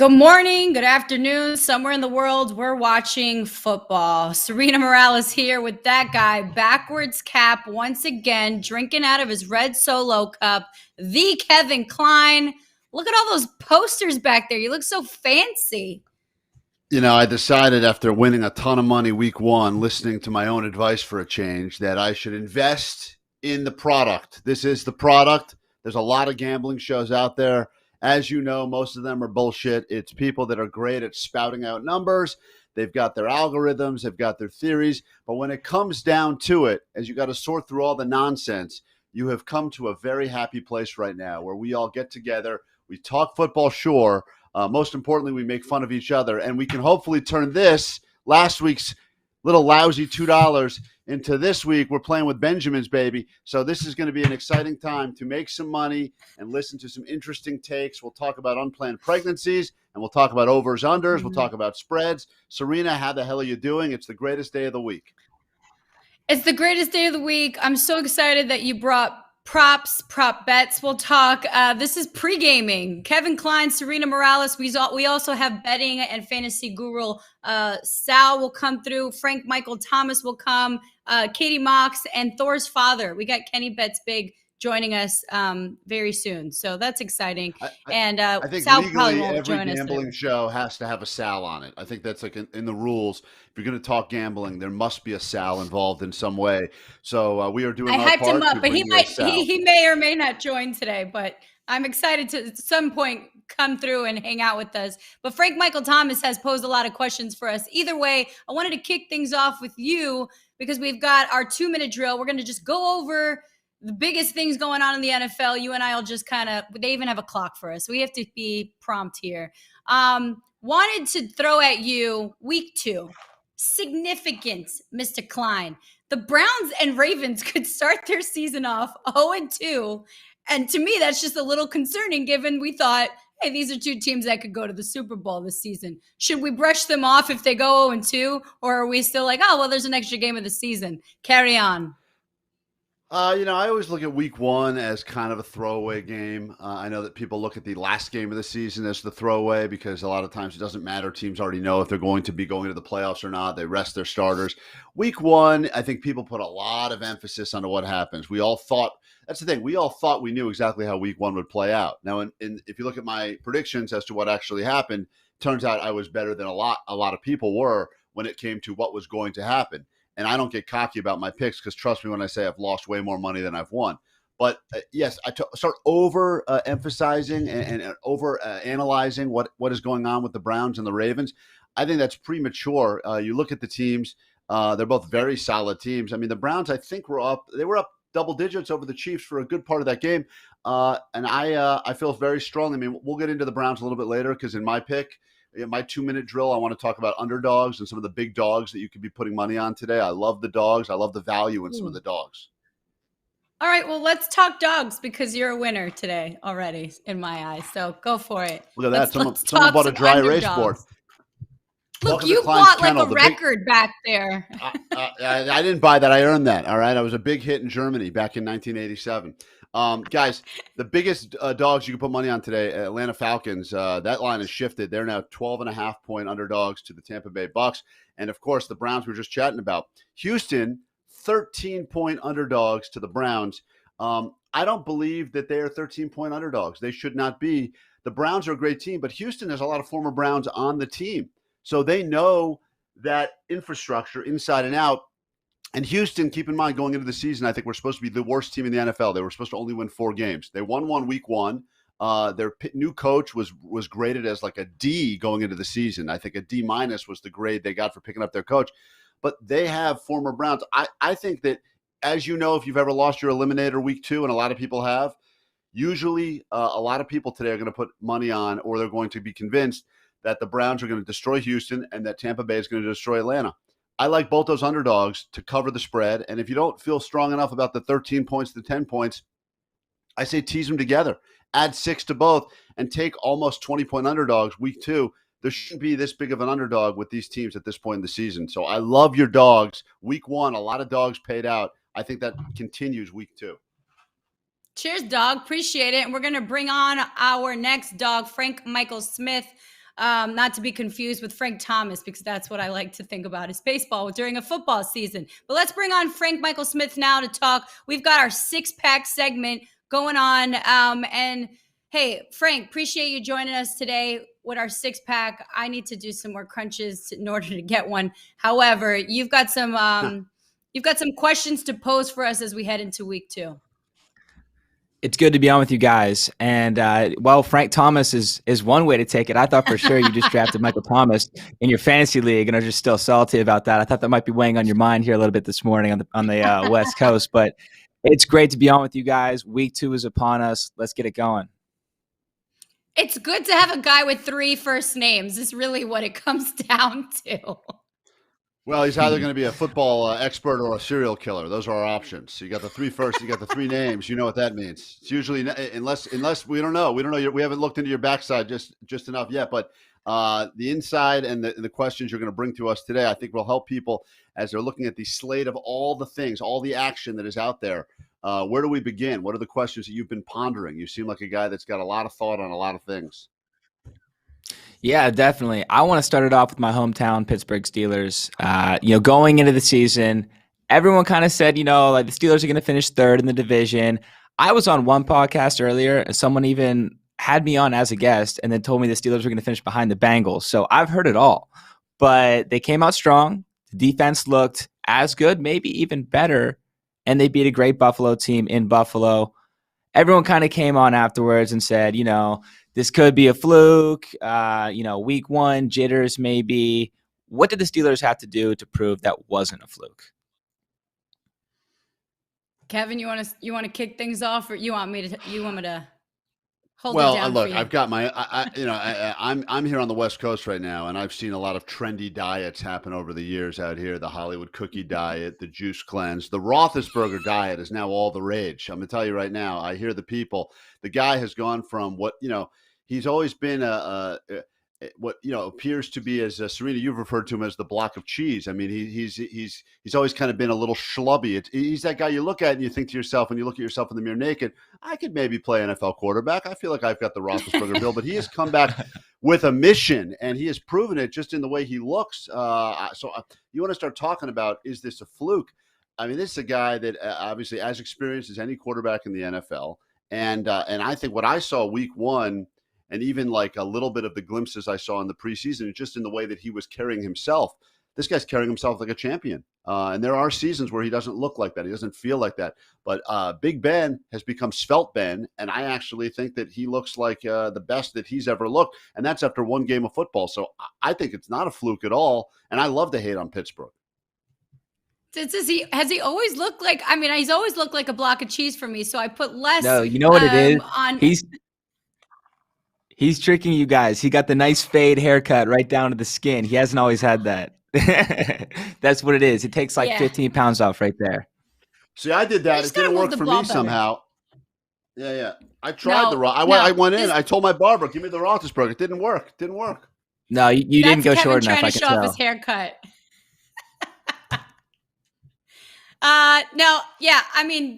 Good morning, good afternoon. Somewhere in the world, we're watching football. Serena Morales here with that guy, backwards cap, once again, drinking out of his red Solo cup, the Kevin Klein. Look at all those posters back there. You look so fancy. You know, I decided after winning a ton of money week one, listening to my own advice for a change, that I should invest in the product. This is the product. There's a lot of gambling shows out there. As you know, most of them are bullshit. It's people that are great at spouting out numbers. They've got their algorithms, they've got their theories. But when it comes down to it, as you got to sort through all the nonsense, you have come to a very happy place right now where we all get together. We talk football, sure. Most importantly, we make fun of each other. And we can hopefully turn this, last week's little lousy $2, into this week. We're playing with Benjamins, baby. So this is going to be an exciting time to make some money and listen to some interesting takes. We'll talk about unplanned pregnancies, and we'll talk about overs, unders. We'll talk about spreads. Serena, how the hell are you doing? It's the greatest day of the week. It's the greatest day of the week. I'm so excited that you brought props, prop bets. We'll talk. This is Pregaming. Kevin Klein, Serena Morales. We also have betting and fantasy guru Sal will come through. Frank Michael Thomas will come. Katie Mox and Thor's father. We got Kenny Betts Big joining us very soon. So that's exciting. I think Sal legally every gambling show has to have a Sal on it. I think that's like in the rules. If you're going to talk gambling, there must be a Sal involved in some way. So we are doing our part. I hyped him up, but he may or may not join today. But I'm excited to at some point come through and hang out with us. But Frank Michael Thomas has posed a lot of questions for us. Either way, I wanted to kick things off with you because we've got our 2-minute drill. We're going to just go over the biggest things going on in the NFL. You and I will just they even have a clock for us. We have to be prompt here. Wanted to throw at you week 2. Significant, Mr. Klein. The Browns and Ravens could start their season off 0-2. And to me, that's just a little concerning given we thought, hey, these are 2 teams that could go to the Super Bowl this season. Should we brush them off if they go 0-2? Or are we still like, oh, well, there's an extra game of the season. Carry on. I always look at week 1 as kind of a throwaway game. I know that people look at the last game of the season as the throwaway because a lot of times it doesn't matter. Teams already know if they're going to be going to the playoffs or not. They rest their starters. Week 1, I think people put a lot of emphasis on what happens. We all thought we knew exactly how week 1 would play out. Now, if you look at my predictions as to what actually happened, turns out I was better than a lot of people were when it came to what was going to happen. And I don't get cocky about my picks because trust me when I say I've lost way more money than I've won. But yes, I start over emphasizing and over analyzing what is going on with the Browns and the Ravens. I think that's premature. You look at the teams; they're both very solid teams. I mean, the Browns, I think, were up double digits over the Chiefs for a good part of that game, and I feel very strongly. I mean, we'll get into the Browns a little bit later because in my pick. In my 2-minute drill, I want to talk about underdogs and some of the big dogs that you could be putting money on today. I love the dogs. I love the value in some of the dogs. All right, well, let's talk dogs because you're a winner today already in my eyes. So go for it. Look at that. Someone bought a dry erase board. Look, you bought like a record back there. I didn't buy that. I earned that. All right. I was a big hit in Germany back in 1987. Guys, the biggest dogs you can put money on today, Atlanta Falcons, that line has shifted. They're now 12.5-point underdogs to the Tampa Bay Bucks. And, of course, the Browns we were just chatting about. Houston, 13-point underdogs to the Browns. I don't believe that they are 13-point underdogs. They should not be. The Browns are a great team, but Houston has a lot of former Browns on the team. So they know that infrastructure inside and out. And Houston, keep in mind, going into the season, I think we're supposed to be the worst team in the NFL. They were supposed to only win 4 games. They won one week 1. Their new coach was graded as like a D going into the season. I think a D- was the grade they got for picking up their coach. But they have former Browns. I think that, as you know, if you've ever lost your eliminator week 2, and a lot of people have, usually a lot of people today are going to put money on, or they're going to be convinced that the Browns are going to destroy Houston and that Tampa Bay is going to destroy Atlanta. I like both those underdogs to cover the spread. And if you don't feel strong enough about the 13 points to 10 points, I say tease them together. Add 6 to both and take almost 20-point underdogs week 2. There shouldn't be this big of an underdog with these teams at this point in the season. So I love your dogs. Week 1, a lot of dogs paid out. I think that continues week 2. Cheers, dog. Appreciate it. And we're going to bring on our next dog, Frank Michael Smith. not to be confused with Frank Thomas, because that's what I like to think about is baseball during a football season. But let's bring on Frank Michael Smith now to talk. We've got our 6-pack segment going on. And hey, Frank, appreciate you joining us today with our 6-pack. I need to do some more crunches in order to get one. However, you've got some questions to pose for us as we head into week 2. It's good to be on with you guys. And, Frank Thomas is one way to take it. I thought for sure you just drafted Michael Thomas in your fantasy league and are just still salty about that. I thought that might be weighing on your mind here a little bit this morning on the West Coast. But it's great to be on with you guys. Week 2 is upon us. Let's get it going. It's good to have a guy with 3 first names is really what it comes down to. Well, he's either going to be a football expert or a serial killer. Those are our options. So you got the 3 first, you got the 3 names. You know what that means. It's usually, unless we don't know. We haven't looked into your backside just enough yet. But the inside and the questions you're going to bring to us today, I think will help people as they're looking at the slate of all the things, all the action that is out there. Where do we begin? What are the questions that you've been pondering? You seem like a guy that's got a lot of thought on a lot of things. Yeah, definitely. I want to start it off with my hometown Pittsburgh Steelers. Going into the season, everyone kind of said, like the Steelers are going to finish 3rd in the division. I was on one podcast earlier, and someone even had me on as a guest and then told me the Steelers were going to finish behind the Bengals. So I've heard it all. But they came out strong. The defense looked as good, maybe even better, and they beat a great Buffalo team in Buffalo. Everyone kind of came on afterwards and said, this could be a fluke, week 1, jitters maybe. What did the Steelers have to do to prove that wasn't a fluke? Kevin, you want to kick things off, or you want me to hold it Well, down look, for you? I've got my, I'm here on the West Coast right now, and I've seen a lot of trendy diets happen over the years out here. The Hollywood cookie diet, the juice cleanse, the Roethlisberger diet is now all the rage. I'm gonna tell you right now. I hear the people. The guy has gone from what he's always been what appears to be, as Serena, you've referred to him as the block of cheese. I mean, he's always kind of been a little schlubby. He's that guy you look at and you think to yourself, when you look at yourself in the mirror naked, I could maybe play NFL quarterback. I feel like I've got the Roethlisberger bill, but he has come back with a mission, and he has proven it just in the way he looks. So you want to start talking about, is this a fluke? I mean, this is a guy that obviously as experienced as any quarterback in the NFL, and I think what I saw week 1. And even like a little bit of the glimpses I saw in the preseason, just in the way that he was carrying himself. This guy's carrying himself like a champion. And there are seasons where he doesn't look like that. He doesn't feel like that. But Big Ben has become Svelte Ben. And I actually think that he looks like the best that he's ever looked. And that's after 1 game of football. So I think it's not a fluke at all. And I love to hate on Pittsburgh. Has he always looked like, he's always looked like a block of cheese for me. So I put less. No, you know what it is? He's tricking you guys. He got the nice fade haircut right down to the skin. He hasn't always had that. That's what it is. It takes 15 pounds off right there. See, I did that. It didn't work for me somehow. Yeah. I tried I went in. I told my barber, give me the Roethlisberger. It didn't work. No, you didn't go short enough. I can tell. Trying to show off his haircut.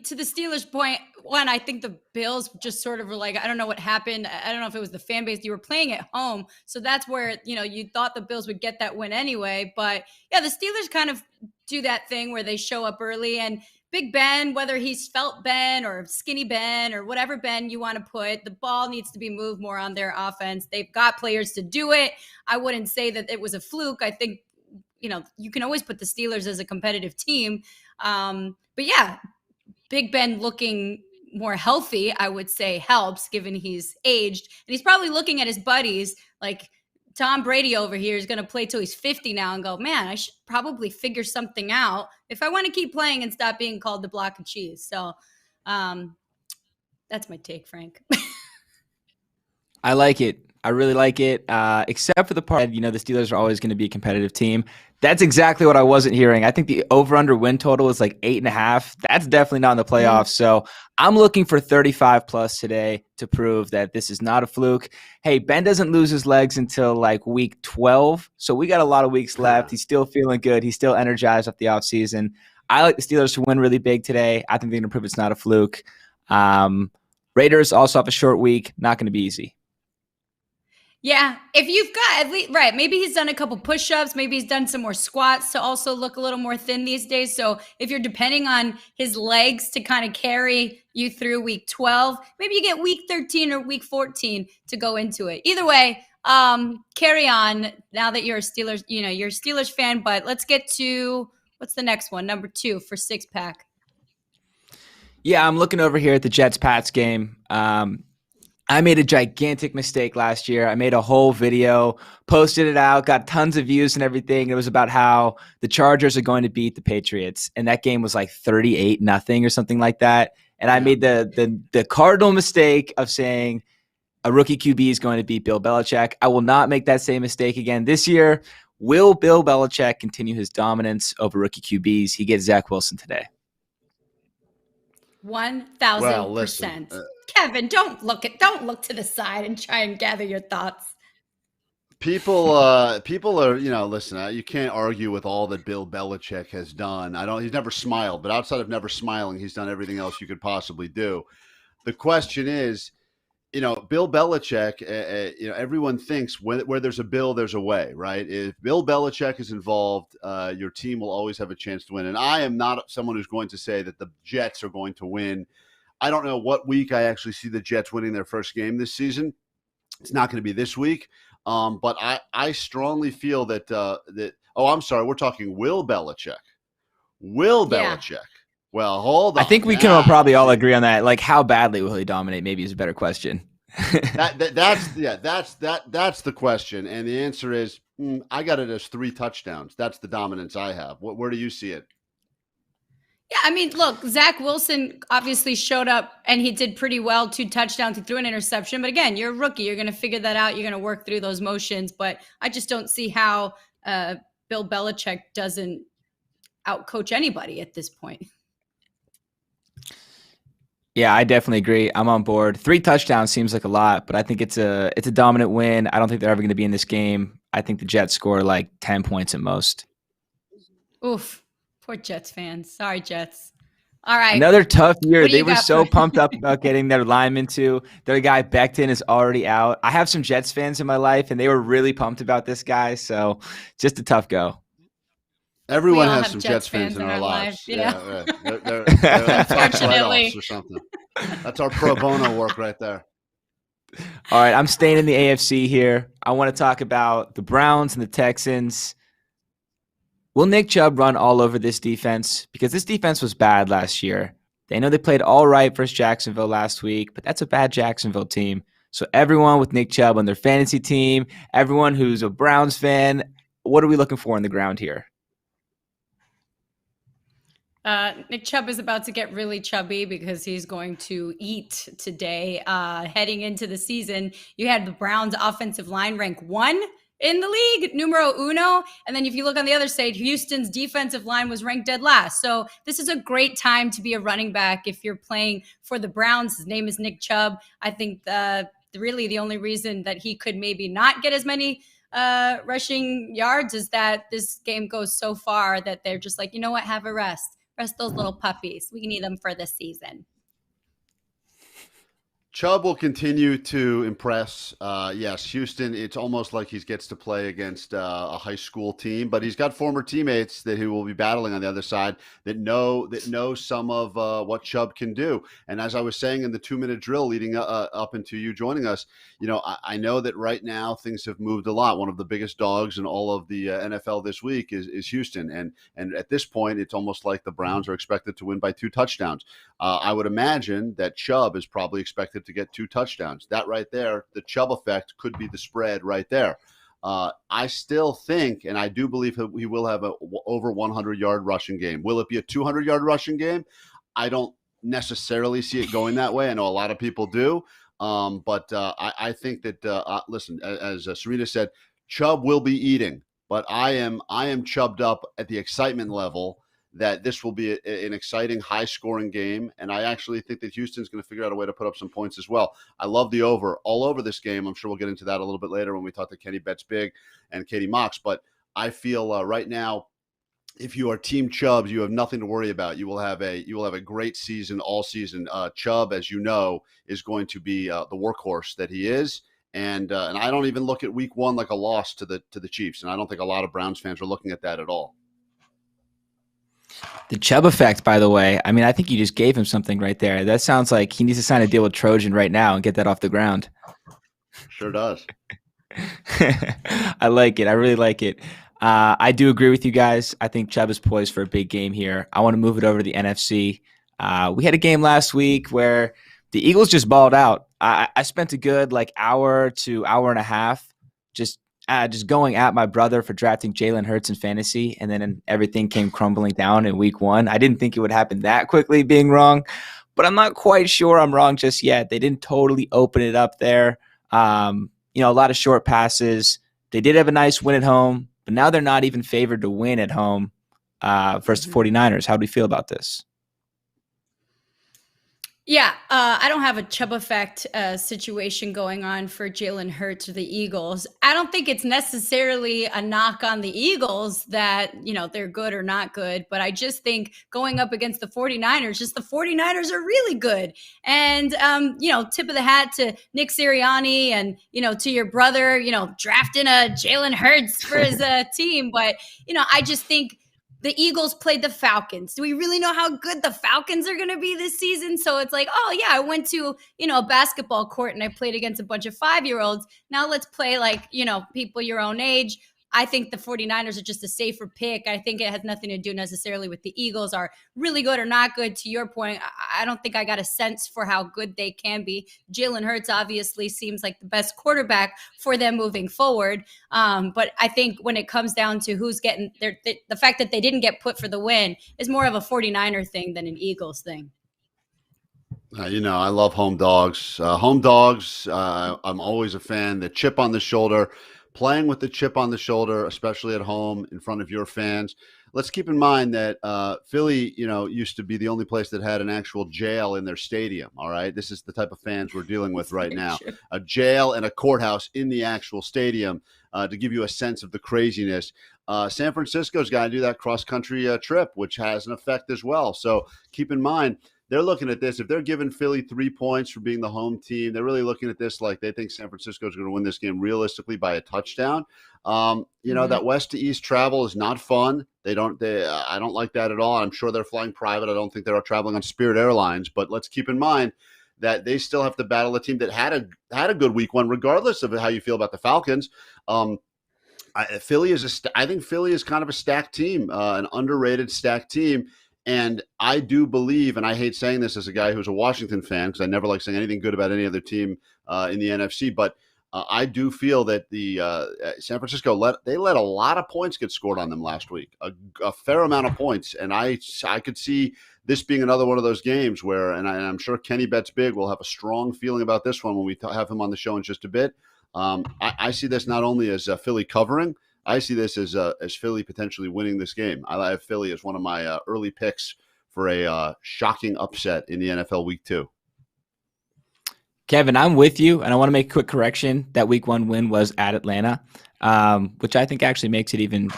To the Steelers' point, one, I think the Bills just sort of were like, I don't know what happened. I don't know if it was the fan base. You were playing at home. So that's where, you thought the Bills would get that win anyway. But yeah, the Steelers kind of do that thing where they show up early, and Big Ben, whether he's Felt Ben or Skinny Ben or whatever Ben you want to put, the ball needs to be moved more on their offense. They've got players to do it. I wouldn't say that it was a fluke. I think, you can always put the Steelers as a competitive team. But yeah, Big Ben looking more healthy, I would say, helps, given he's aged. And he's probably looking at his buddies like Tom Brady over here is going to play till he's 50 now and go, man, I should probably figure something out if I want to keep playing and stop being called the block of cheese. So that's my take, Frank. I like it. I really like it, except for the part, the Steelers are always going to be a competitive team. That's exactly what I wasn't hearing. I think the over-under win total is like 8.5. That's definitely not in the playoffs. So I'm looking for 35 plus today to prove that this is not a fluke. Hey, Ben doesn't lose his legs until like week 12. So we got a lot of weeks left. He's still feeling good. He's still energized off the offseason. I like the Steelers to win really big today. I think they're going to prove it's not a fluke. Raiders also have a short week. Not going to be easy. Yeah, if you've got at least right, maybe he's done a couple push-ups, maybe he's done some more squats to also look a little more thin these days. So if you're depending on his legs to kind of carry you through week 12, maybe you get week 13 or week 14 to go into it. Either way, carry on now that you're a Steelers, you're a Steelers fan, but let's get to what's the next one? Number 2 for six pack. Yeah, I'm looking over here at the Jets-Pats game. I made a gigantic mistake last year. I made a whole video, posted it out, got tons of views and everything. It was about how the Chargers are going to beat the Patriots. And that game was like 38-0 or something like that. And I made the cardinal mistake of saying a rookie QB is going to beat Bill Belichick. I will not make that same mistake again this year. Will Bill Belichick continue his dominance over rookie QBs? He gets Zach Wilson today. 1,000%. Kevin, don't look to the side and try and gather your thoughts. People are, listen, you can't argue with all that Bill Belichick has done. He's never smiled, but outside of never smiling, he's done everything else you could possibly do. The question is, Bill Belichick, everyone thinks where there's a Bill, there's a way, right? If Bill Belichick is involved, your team will always have a chance to win. And I am not someone who's going to say that the Jets are going to win. I don't know what week I actually see the Jets winning their first game this season. It's not going to be this week. But I strongly feel that I'm sorry, we're talking Will Belichick. Will Belichick. Well, hold on. I think we can probably all agree on that. Like, how badly will he dominate? Maybe is a better question. That's the question, and the answer is I got it as 3 touchdowns. That's the dominance I have. Where do you see it? Yeah, I mean, look, Zach Wilson obviously showed up and he did pretty well. 2 touchdowns, he threw an interception. But again, you're a rookie. You're going to figure that out. You're going to work through those motions. But I just don't see how Bill Belichick doesn't outcoach anybody at this point. Yeah, I definitely agree. I'm on board. 3 touchdowns seems like a lot, but I think it's a dominant win. I don't think they're ever going to be in this game. I think the Jets score like 10 points at most. Oof. Poor Jets fans. Sorry, Jets. All right. Another tough year. They were so pumped up about getting their lineman too. Their guy Becton is already out. I have some Jets fans in my life, and they were really pumped about this guy. So just a tough go. Everyone has some Jets fans in our lives. Yeah. They're like tax write-offs or something. That's our pro bono work right there. All right. I'm staying in the AFC here. I want to talk about the Browns and the Texans. Will Nick Chubb run all over this defense? Because this defense was bad last year. They know they played all right versus Jacksonville last week, but that's a bad Jacksonville team. So everyone with Nick Chubb on their fantasy team, everyone who's a Browns fan, what are we looking for on the ground here? Nick Chubb is about to get really chubby because he's going to eat today. Heading into the season, you had the Browns offensive line rank 1 in the league, numero uno. And then if you look on the other side, Houston's defensive line was ranked dead last. So this is a great time to be a running back if you're playing for the Browns. His name is Nick Chubb. I think really the only reason that he could maybe not get as many rushing yards is that this game goes so far that they're just like, you know what, have a rest. Rest those little puppies. We need them for this season. Chubb will continue to impress. Yes, Houston, it's almost like he gets to play against a high school team, but he's got former teammates that he will be battling on the other side that know some of what Chubb can do. And as I was saying in the 2-minute drill leading up into you joining us, I know that right now things have moved a lot. One of the biggest dogs in all of the NFL this week is Houston. And at this point, it's almost like the Browns are expected to win by 2 touchdowns. I would imagine that Chubb is probably expected to get 2 touchdowns. That right there, the Chubb effect could be the spread right there. I still think, and I do believe he will have a over 100-yard rushing game. Will it be a 200-yard rushing game? I don't necessarily see it going that way. I know a lot of people do. But I think that, listen, as Serena said, Chubb will be eating, but I am chubbed up at the excitement level that this will be an exciting, high-scoring game, and I actually think that Houston's going to figure out a way to put up some points as well. I love the over all over this game. I'm sure we'll get into that a little bit later when we talk to Kenny Betts Big and Katie Mox, but I feel right now, if you are Team Chubbs, you have nothing to worry about. You will have a great season all season. Chubb, as you know, is going to be the workhorse that he is, And I don't even look at week one like a loss to the Chiefs. And I don't think a lot of Browns fans are looking at that at all. The Chubb effect, by the way, I mean, I think you just gave him something right there. That sounds like he needs to sign a deal with Trojan right now and get that off the ground. Sure does. I like it. I really like it. I do agree with you guys. I think Chubb is poised for a big game here. I want to move it over to the NFC. We had a game last week where the Eagles just balled out. I spent a good hour to hour and a half just going at my brother for drafting Jalen Hurts in fantasy, and then everything came crumbling down in week one. I didn't think it would happen that quickly being wrong, but I'm not quite sure I'm wrong just yet. They didn't totally open it up there. A lot of short passes. They did have a nice win at home, but now they're not even favored to win at home versus 49ers. How do we feel about this? Yeah, I don't have a Chubb effect situation going on for Jalen Hurts or the Eagles. I don't think it's necessarily a knock on the Eagles that, they're good or not good, but I just think going up against the 49ers, the 49ers are really good. And, tip of the hat to Nick Sirianni and, to your brother, drafting a Jalen Hurts for his team. But, I just think the Eagles played the Falcons. Do we really know how good the Falcons are going to be this season? So it's like, oh yeah, I went to, a basketball court and I played against a bunch of 5-year-olds. Now let's play people your own age. I think the 49ers are just a safer pick. I think it has nothing to do necessarily with the Eagles are really good or not good. To your point, I don't think I got a sense for how good they can be. Jalen Hurts obviously seems like the best quarterback for them moving forward. But I think when it comes down to who's getting the fact that they didn't get put for the win is more of a 49er thing than an Eagles thing. I love home dogs. I'm always a fan. The chip on the shoulder. Playing with the chip on the shoulder, especially at home in front of your fans. Let's keep in mind that Philly, used to be the only place that had an actual jail in their stadium. All right. This is the type of fans we're dealing with right now. A jail and a courthouse in the actual stadium to give you a sense of the craziness. San Francisco's got to do that cross-country trip, which has an effect as well. So keep in mind, they're looking at this. If they're giving Philly 3 points for being the home team, they're really looking at this like they think San Francisco is going to win this game realistically by a touchdown. That west to east travel is not fun. I don't like that at all. I'm sure they're flying private. I don't think they're traveling on Spirit Airlines, but let's keep in mind that they still have to battle a team that had a good week one, regardless of how you feel about the Falcons. I think Philly is kind of a stacked team, an underrated stacked team. And I do believe, and I hate saying this as a guy who's a Washington fan, because I never like saying anything good about any other team in the NFC, but I do feel that the San Francisco let a lot of points get scored on them last week, a fair amount of points. And I could see this being another one of those games where, and I'm sure Kenny Bets Big will have a strong feeling about this one when we have him on the show in just a bit. I see this not only as Philly covering, I see this as Philly potentially winning this game. I have Philly as one of my early picks for a shocking upset in the NFL Week 2. Kevin, I'm with you, and I want to make a quick correction. That Week 1 win was at Atlanta, which I think actually makes it even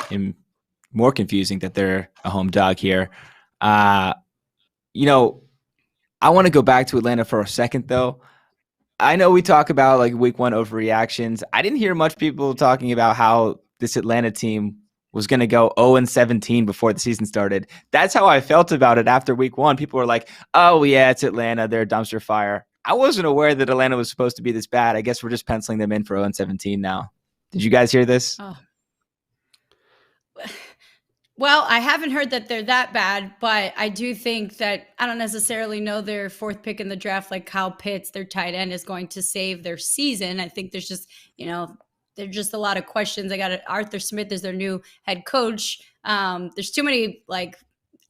more confusing that they're a home dog here. I want to go back to Atlanta for a second, though. I know we talk about Week 1 overreactions. I didn't hear much people talking about how this Atlanta team was going to go 0-17 before the season started. That's how I felt about it after Week 1. People were like, oh, yeah, it's Atlanta. They're a dumpster fire. I wasn't aware that Atlanta was supposed to be this bad. I guess we're just penciling them in for 0-17 now. Did you guys hear this? Oh. Well, I haven't heard that they're that bad, but I do think that I don't necessarily know their fourth pick in the draft, like Kyle Pitts, their tight end, is going to save their season. I think there's just, there's just a lot of questions. I got Arthur Smith is their new head coach. There's too many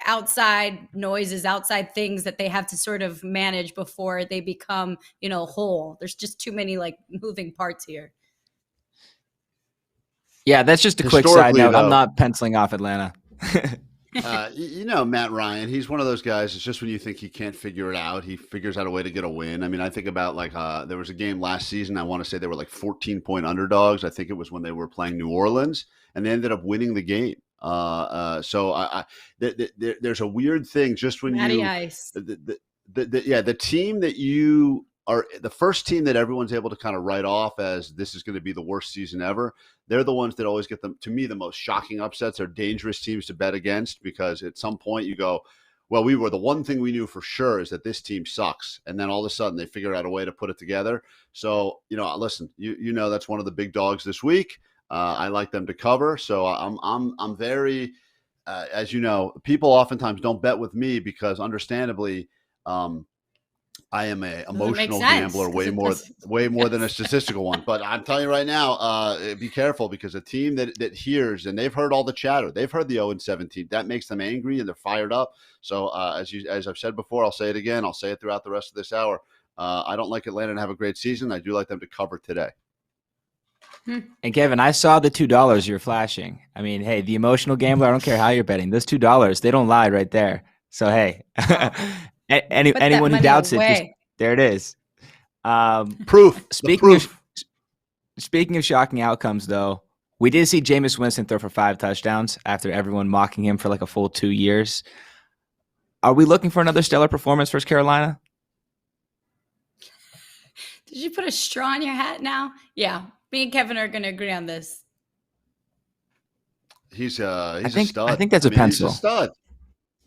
outside noises, outside things that they have to sort of manage before they become, whole. There's just too many moving parts here. Yeah, that's just a quick side note. I'm not penciling off Atlanta. Matt Ryan, he's one of those guys. It's just when you think he can't figure it out, he figures out a way to get a win. I mean, I think about there was a game last season. I want to say they were 14-point underdogs. I think it was when they were playing New Orleans, and they ended up winning the game. So there's a weird thing just when Matty Ice. The team that you are the first team that everyone's able to kind of write off as this is going to be the worst season ever. They're the ones that always get them, to me, the most shocking upsets. Are dangerous teams to bet against, because at some point you go, well, the one thing we knew for sure is that this team sucks. And then all of a sudden they figure out a way to put it together. So, listen, you know, that's one of the big dogs this week. I like them to cover. So I'm very, as you know, people oftentimes don't bet with me because understandably, I am an emotional gambler way more than a statistical one. But I'm telling you right now, be careful, because a team that hears, and they've heard all the chatter, they've heard the 0-17, that makes them angry and they're fired up. So as I've said before, I'll say it again, I'll say it throughout the rest of this hour. I don't like Atlanta to have a great season. I do like them to cover today. And Kevin, I saw the $2 you're flashing. I mean, hey, the emotional gambler, I don't care how you're betting. Those $2, they don't lie right there. So, hey, anyone who doubts it, there it is. Proof. Speaking of shocking outcomes, though, we did see Jameis Winston throw for 5 touchdowns after everyone mocking him for like a full 2 years. Are we looking for another stellar performance versus Carolina? Did you put a straw in your hat now? Yeah. Me and Kevin are going to agree on this. He's a stud. I think that's a pencil. He's a stud.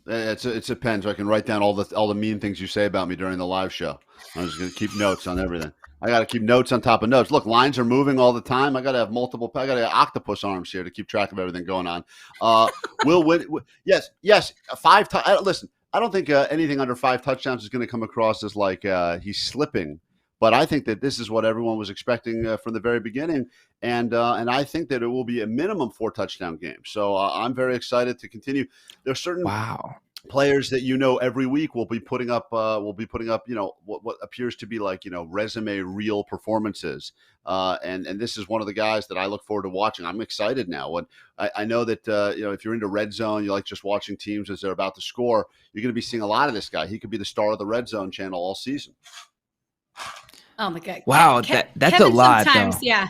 It's a pen, so I can write down all the mean things you say about me during the live show. I'm just going to keep notes on everything. I got to keep notes on top of notes. Look, lines are moving all the time. I got to have multiple. I got to have octopus arms here to keep track of everything going on. Will win. Yes. 5. Listen, I don't think anything under 5 touchdowns is going to come across as like he's slipping. But I think that this is what everyone was expecting from the very beginning, and I think that it will be a minimum 4 touchdown game. So I'm very excited to continue. There are certain players that every week will be putting up what appears to be like resume reel performances, and this is one of the guys that I look forward to watching. I'm excited now. When I know that if you're into red zone, you like just watching teams as they're about to score. You're going to be seeing a lot of this guy. He could be the star of the red zone channel all season. Oh my God! Wow, that's Kevin, a lot. Sometimes, though. Yeah.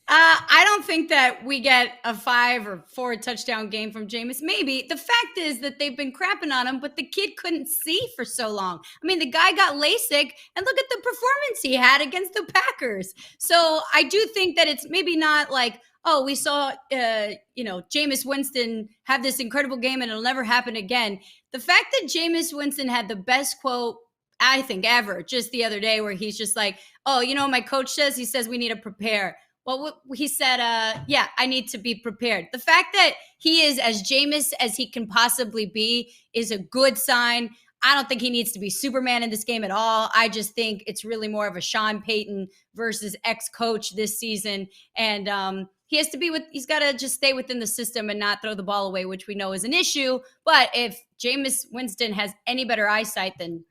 I don't think that we get a 5 or 4 touchdown game from Jameis. Maybe. The fact is that they've been crapping on him, but the kid couldn't see for so long. I mean, the guy got LASIK, and look at the performance he had against the Packers. So I do think that it's maybe not like, oh, we saw, Jameis Winston have this incredible game and it'll never happen again. The fact that Jameis Winston had the best quote, I think, ever, just the other day, where he's just like, oh, my coach says, he says we need to prepare. Well, he said, I need to be prepared. The fact that he is as Jameis as he can possibly be is a good sign. I don't think he needs to be Superman in this game at all. I just think it's really more of a Sean Payton versus ex-coach this season. And he's got to just stay within the system and not throw the ball away, which we know is an issue. But if Jameis Winston has any better eyesight than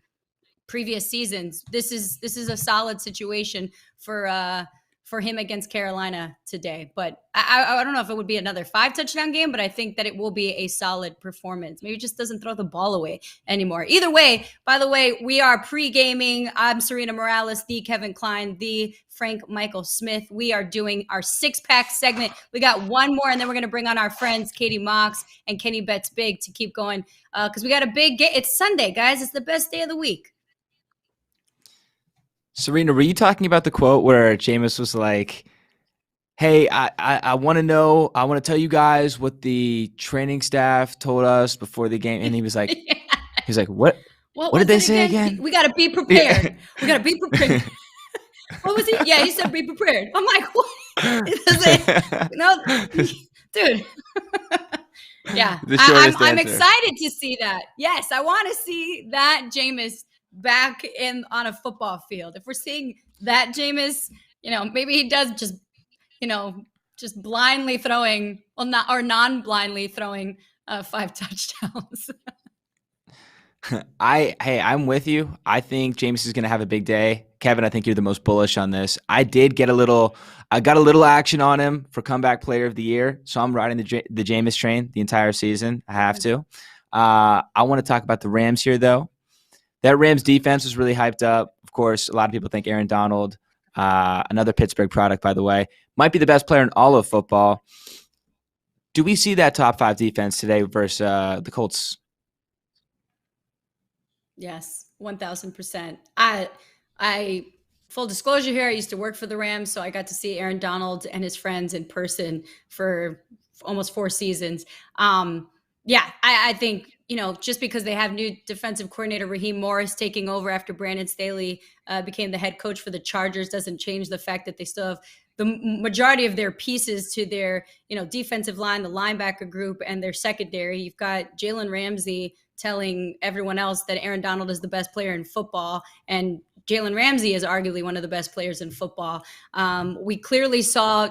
previous seasons, this is a solid situation for him against Carolina today. But I don't know if it would be another 5 touchdown game, but I think that it will be a solid performance. Maybe it just doesn't throw the ball away anymore. Either way, by the way, we are pre-gaming. I'm Serena Morales, the Kevin Klein, the Frank Michael Smith. We are doing our 6-pack segment. We got one more, and then we're going to bring on our friends Katie Mox and Kenny Bets Big to keep going because we got a big game. It's Sunday, guys. It's the best day of the week. Serena, were you talking about the quote where Jameis was like, hey, I want to tell you guys what the training staff told us before the game? And he was like, he's like, what did they say again? We got to be prepared. We got to be prepared. What was he? Yeah, he said be prepared. I'm like, what? No, dude. Yeah, I'm excited to see that. Yes, I want to see that Jameis back on a football field. If we're seeing that Jameis, maybe he does just blindly throwing, non-blindly throwing 5 touchdowns. I'm with you. I think Jameis is going to have a big day. Kevin, I think you're the most bullish on this. I got a little action on him for comeback player of the year. So I'm riding the Jameis train the entire season. I have to. I want to talk about the Rams here though. That Rams defense was really hyped up. Of course, a lot of people think Aaron Donald, another Pittsburgh product, by the way, might be the best player in all of football. Do we see that top 5 defense today versus the Colts? Yes. 1000%. I full disclosure here, I used to work for the Rams, so I got to see Aaron Donald and his friends in person for almost 4 seasons. I think, just because they have new defensive coordinator Raheem Morris taking over after Brandon Staley became the head coach for the Chargers doesn't change the fact that they still have the majority of their pieces to their, defensive line, the linebacker group, and their secondary. You've got Jalen Ramsey telling everyone else that Aaron Donald is the best player in football, and Jalen Ramsey is arguably one of the best players in football. We clearly saw,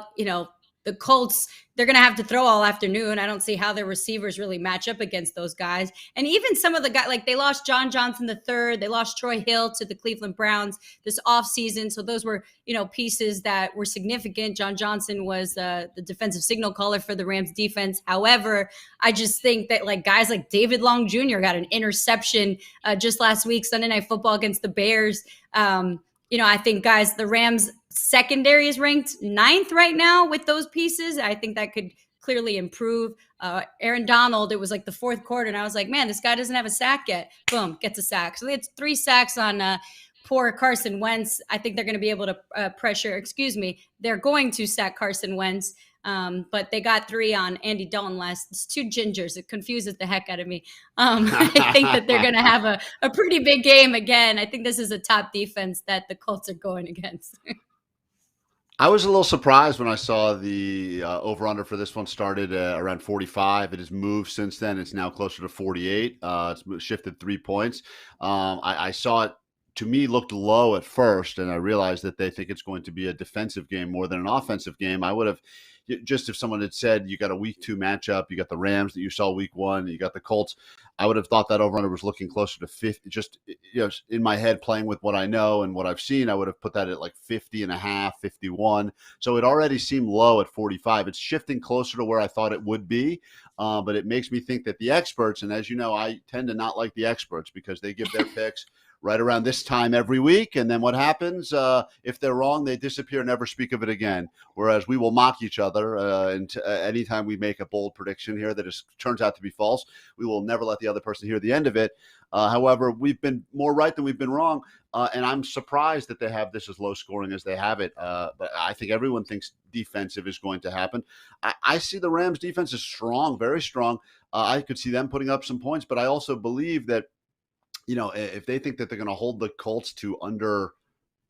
the Colts, they're going to have to throw all afternoon. I don't see how their receivers really match up against those guys. And even some of the guys, like they lost John Johnson III, they lost Troy Hill to the Cleveland Browns this offseason. So those were, pieces that were significant. John Johnson was the defensive signal caller for the Rams defense. However, I just think that like guys like David Long Jr. got an interception just last week, Sunday Night Football against the Bears. I think, guys, the Rams secondary is ranked 9th right now with those pieces. I think that could clearly improve. Aaron Donald, it was like the 4th quarter, and I was like, man, this guy doesn't have a sack yet. Boom, gets a sack. So they had 3 sacks on poor Carson Wentz. I think they're going to be able to they're going to sack Carson Wentz. But they got 3 on Andy Dalton last. It's 2 gingers. It confuses the heck out of me. I think that they're going to have a pretty big game again. I think this is a top defense that the Colts are going against. I was a little surprised when I saw the over-under for this one started around 45. It has moved since then. It's now closer to 48. It's shifted 3 points. I saw it, to me, looked low at first, and I realized that they think it's going to be a defensive game more than an offensive game. I would have, just if someone had said you got a week 2 matchup, you got the Rams that you saw week 1, you got the Colts, I would have thought that over-under was looking closer to 50. Just in my head, playing with what I know and what I've seen, I would have put that at like 50.5, 51. So it already seemed low at 45. It's shifting closer to where I thought it would be, but it makes me think that the experts, and as you know, I tend to not like the experts because they give their picks right around this time every week. And then what happens? If they're wrong, they disappear, never speak of it again. Whereas we will mock each other. Anytime we make a bold prediction here that turns out to be false, we will never let the other person hear the end of it. However, we've been more right than we've been wrong. And I'm surprised that they have this as low scoring as they have it. But I think everyone thinks defensive is going to happen. I see the Rams defense is strong, very strong. I could see them putting up some points, but I also believe that, if they think that they're going to hold the Colts to under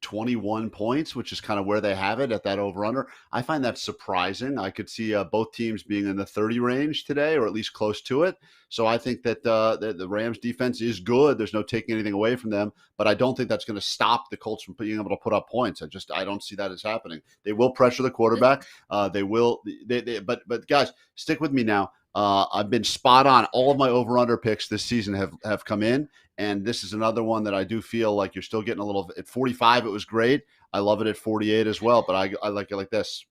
21 points, which is kind of where they have it at that over-under, I find that surprising. I could see both teams being in the 30 range today, or at least close to it. So I think that the Rams defense is good. There's no taking anything away from them, but I don't think that's going to stop the Colts from being able to put up points. I don't see that as happening. They will pressure the quarterback. They will. But guys, stick with me now. I've been spot on. All of my over-under picks this season have come in. And this is another one that I do feel like you're still getting a little – at 45, it was great. I love it at 48 as well, but I like it like this.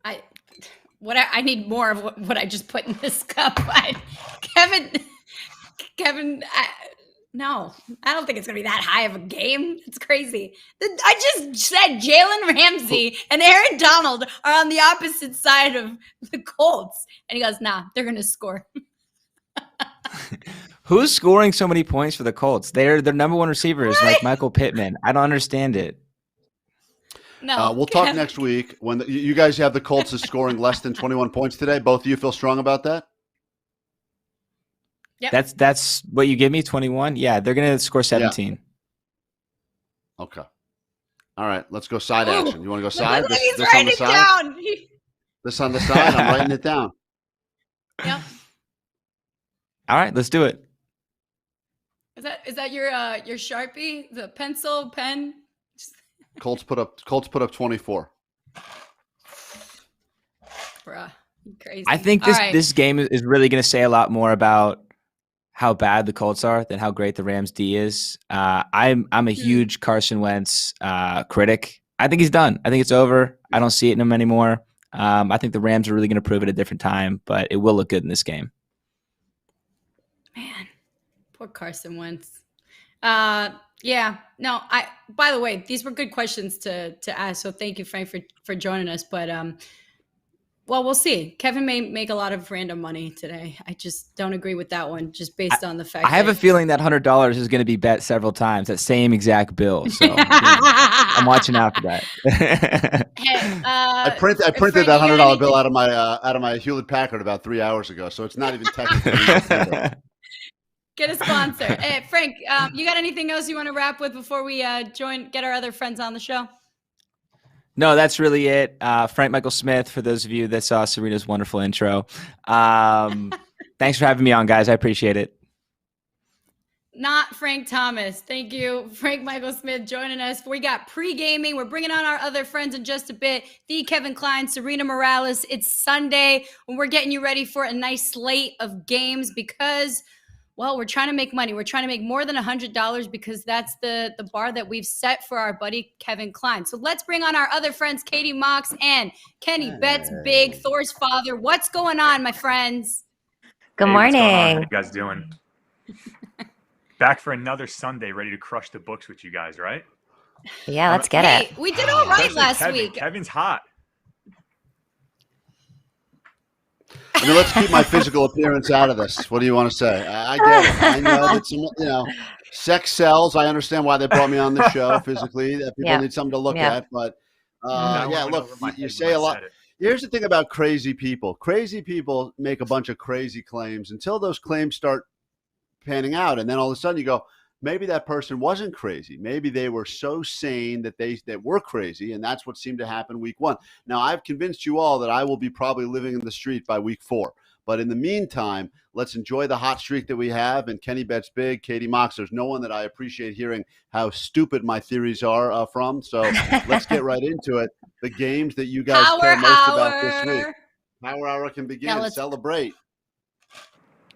I need more of what I just put in this cup. Kevin, no, I don't think it's going to be that high of a game. It's crazy. I just said Jalen Ramsey and Aaron Donald are on the opposite side of the Colts. And he goes, nah, they're going to score. Who's scoring so many points for the Colts? Their number 1 receiver is like Michael Pittman. I don't understand it. No, we'll talk next week when you guys have the Colts is scoring less than 21 points today. Both of you feel strong about that? Yep. That's what you give me, 21? Yeah, they're going to score 17. Yeah. Okay. All right, let's go side action. You want to go side? He's writing it down. This on the side? I'm writing it down. Yep. All right, let's do it. Is that your Sharpie, the pencil, pen? Colts put up 24. Bruh, crazy. I think this game is really going to say a lot more about how bad the Colts are than how great the Rams D is. I'm a huge Carson Wentz critic. I think he's done. I think it's over. I don't see it in him anymore. I think the Rams are really going to prove it a different time, but it will look good in this game. Man, poor Carson Wentz. Yeah, no, by the way, these were good questions to ask. So thank you, Frank, for joining us. But Well, we'll see. Kevin may make a lot of random money today. I just don't agree with that one, just based on the fact I have a feeling that $100 is going to be bet several times, that same exact bill. So I'm watching out for that. Hey, I printed Frank, that you got $100 bill anything- out of my Hewlett Packard about 3 hours ago, so it's not even technically. Get a sponsor. Hey, Frank, you got anything else you want to wrap with before we get our other friends on the show? No, that's really it. Frank Michael Smith, for those of you that saw Serena's wonderful intro. Thanks for having me on, guys. I appreciate it. Not Frank Thomas. Thank you, Frank Michael Smith, joining us. We got Pregaming. We're bringing on our other friends in just a bit. The Kevin Klein, Serena Morales. It's Sunday, and we're getting you ready for a nice slate of games because, well, we're trying to make money. We're trying to make more than $100 because that's the bar that we've set for our buddy Kevin Klein. So let's bring on our other friends, Katie Mox and Kenny Betts Big, Thor's father. What's going on, my friends? Good morning. What's going on? How you guys doing? Back for another Sunday, ready to crush the books with you guys, right? Yeah, let's get it. We did all right Especially last Kevin. week. Kevin's hot. I mean, let's keep my physical appearance out of this. What do you want to say? I get it. I know that sex sells. I understand why they brought me on the show physically. That people need something to look at. But look, you say a lot. Here's the thing about crazy people. Crazy people make a bunch of crazy claims until those claims start panning out, and then all of a sudden you go, maybe that person wasn't crazy. Maybe they were so sane that they were crazy, and that's what seemed to happen week 1. Now, I've convinced you all that I will be probably living in the street by week 4. But in the meantime, let's enjoy the hot streak that we have. And Kenny Betts Big, Katie Mox, there's no one that I appreciate hearing how stupid my theories are from. So let's get right into it. The games that you guys care most about this week. Power Hour can begin. Yeah, celebrate.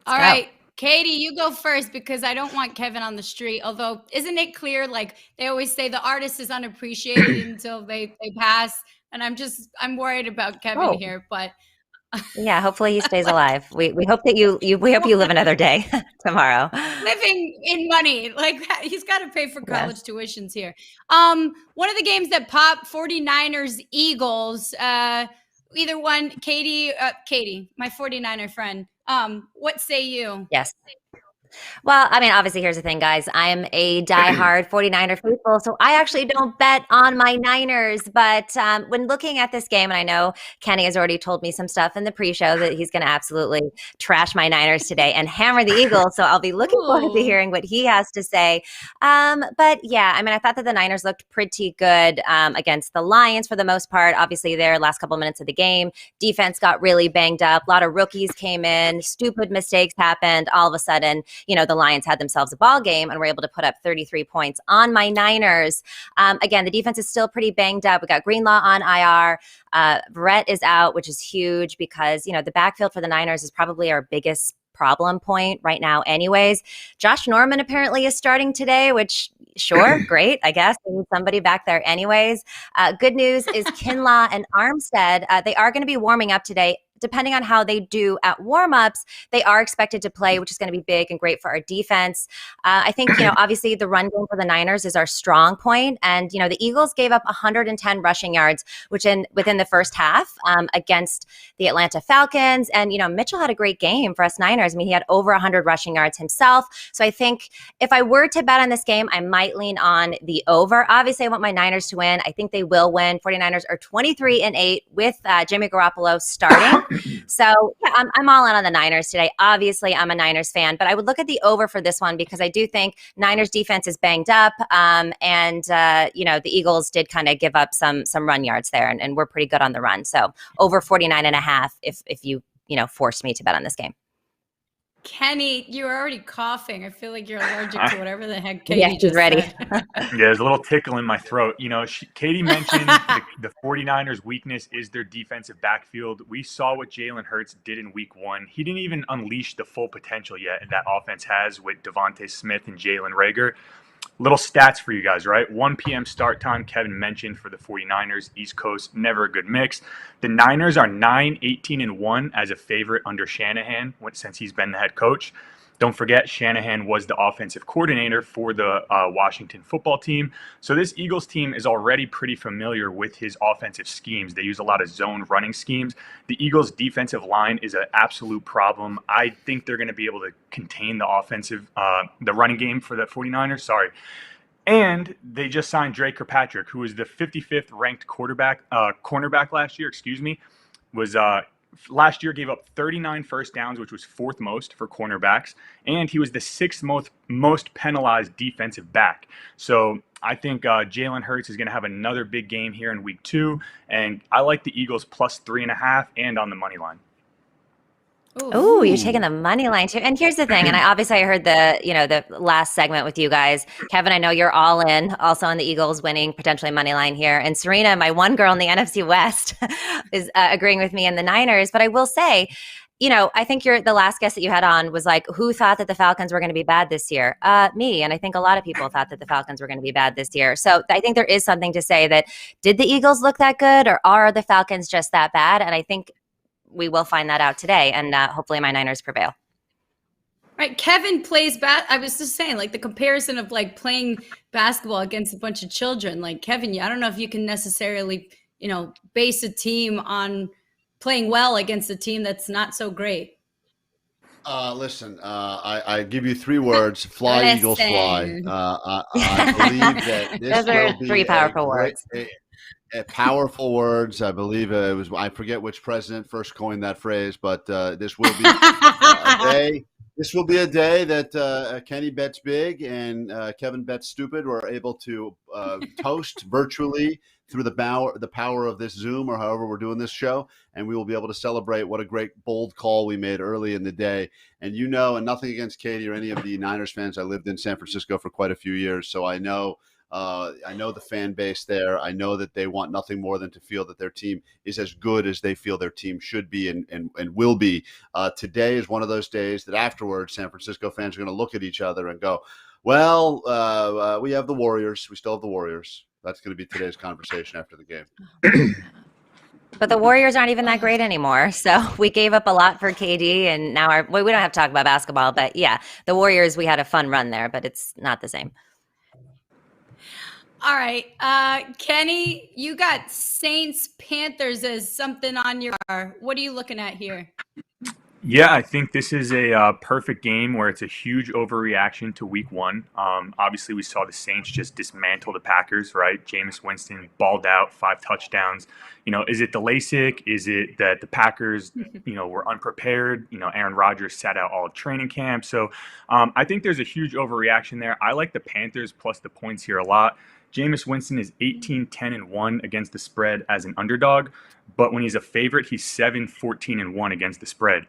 All right. Katie, you go first because I don't want Kevin on the street. Although, isn't it clear? Like they always say, the artist is unappreciated until they pass. And I'm worried about Kevin here. But yeah, hopefully he stays alive. We hope that we hope you live another day tomorrow. Living in money, like he's got to pay for college tuitions here. One of the games that popped, 49ers Eagles. Either one, Katie, my 49er friend. What say you? Yes. Well, I mean, obviously, here's the thing, guys. I'm a diehard 49er faithful, so I actually don't bet on my Niners. But when looking at this game, and I know Kenny has already told me some stuff in the pre-show that he's going to absolutely trash my Niners today and hammer the Eagles. So I'll be looking forward to hearing what he has to say. But yeah, I mean, I thought that the Niners looked pretty good against the Lions for the most part. Obviously, their last couple of minutes of the game, defense got really banged up. A lot of rookies came in. Stupid mistakes happened. All of a sudden, the Lions had themselves a ball game and were able to put up 33 points on my Niners. Again, the defense is still pretty banged up. We got Greenlaw on IR. Brett is out, which is huge because, the backfield for the Niners is probably our biggest problem point right now anyways. Josh Norman apparently is starting today, which sure, great. I guess we need somebody back there anyways. Good news is Kinlaw and Armstead, they are going to be warming up today. Depending on how they do at warmups, they are expected to play, which is going to be big and great for our defense. I think, obviously the run game for the Niners is our strong point. And, the Eagles gave up 110 rushing yards, within the first half against the Atlanta Falcons. And, Mitchell had a great game for us Niners. I mean, he had over 100 rushing yards himself. So I think if I were to bet on this game, I might lean on the over. Obviously, I want my Niners to win. I think they will win. 49ers are 23-8 with Jimmy Garoppolo starting. So yeah, I'm all in on the Niners today. Obviously, I'm a Niners fan, but I would look at the over for this one because I do think Niners defense is banged up, and the Eagles did kind of give up some run yards there, and we're pretty good on the run. So over 49.5 if you forced me to bet on this game. Kenny, you're already coughing. I feel like you're allergic to whatever the heck Katie she's ready. Yeah, there's a little tickle in my throat. Katie mentioned the 49ers' weakness is their defensive backfield. We saw what Jalen Hurts did in week 1. He didn't even unleash the full potential yet that offense has with Devontae Smith and Jalen Reagor. Little stats for you guys, right? 1 p.m. start time, Kevin mentioned for the 49ers, East Coast, never a good mix. The Niners are 9-18-1 as a favorite under Shanahan since he's been the head coach. Don't forget, Shanahan was the offensive coordinator for the Washington football team. So this Eagles team is already pretty familiar with his offensive schemes. They use a lot of zone running schemes. The Eagles' defensive line is an absolute problem. I think they're going to be able to contain the running game for the 49ers. Sorry. And they just signed Dre Kirkpatrick, who was the 55th ranked cornerback last year, last year gave up 39 first downs, which was fourth most for cornerbacks, and he was the sixth most penalized defensive back. So I think Jalen Hurts is going to have another big game here in week 2, and I like the Eagles plus 3.5 and on the money line. Oh, you're taking the money line too. And here's the thing, and I heard the last segment with you guys. Kevin, I know you're all in, also on the Eagles winning, potentially money line here. And Serena, my one girl in the NFC West, is agreeing with me in the Niners. But I will say, I think the last guest that you had on was like, who thought that the Falcons were going to be bad this year? Me. And I think a lot of people thought that the Falcons were going to be bad this year. So I think there is something to say that, did the Eagles look that good, or are the Falcons just that bad? And I think we will find that out today, and hopefully my Niners prevail. Right. Kevin plays I was just saying, like, the comparison of like playing basketball against a bunch of children. Like, Kevin, I don't know if you can necessarily, base a team on playing well against a team that's not so great. Listen, I give you 3 words: fly, Eagles, fly. I believe that this Those are will be 3 powerful words. Powerful words. I believe I forget which president first coined that phrase, but this will be a day. This will be a day that Kenny bets big and Kevin bets stupid. We're able to toast virtually through the power of this Zoom, or however we're doing this show, and we will be able to celebrate what a great bold call we made early in the day. And and nothing against Katie or any of the Niners fans. I lived in San Francisco for quite a few years, so I know the fan base there. I know that they want nothing more than to feel that their team is as good as they feel their team should be and will be. Today is one of those days that afterwards San Francisco fans are going to look at each other and go, well, we have the Warriors. We still have the Warriors. That's going to be today's conversation after the game. But the Warriors aren't even that great anymore. So we gave up a lot for KD, and now we don't have to talk about basketball. But yeah, the Warriors, we had a fun run there, but it's not the same. All right. Kenny, you got Saints Panthers as something on your – what are you looking at here? Yeah, I think this is a perfect game where it's a huge overreaction to week 1. Obviously, we saw the Saints just dismantle the Packers, right? Jameis Winston balled out, 5 touchdowns. Is it the LASIK? Is it that the Packers, were unprepared? Aaron Rodgers sat out all of training camp. So I think there's a huge overreaction there. I like the Panthers plus the points here a lot. Jameis Winston is 18-10-1 against the spread as an underdog, but when he's a favorite, he's 7-14-1 against the spread.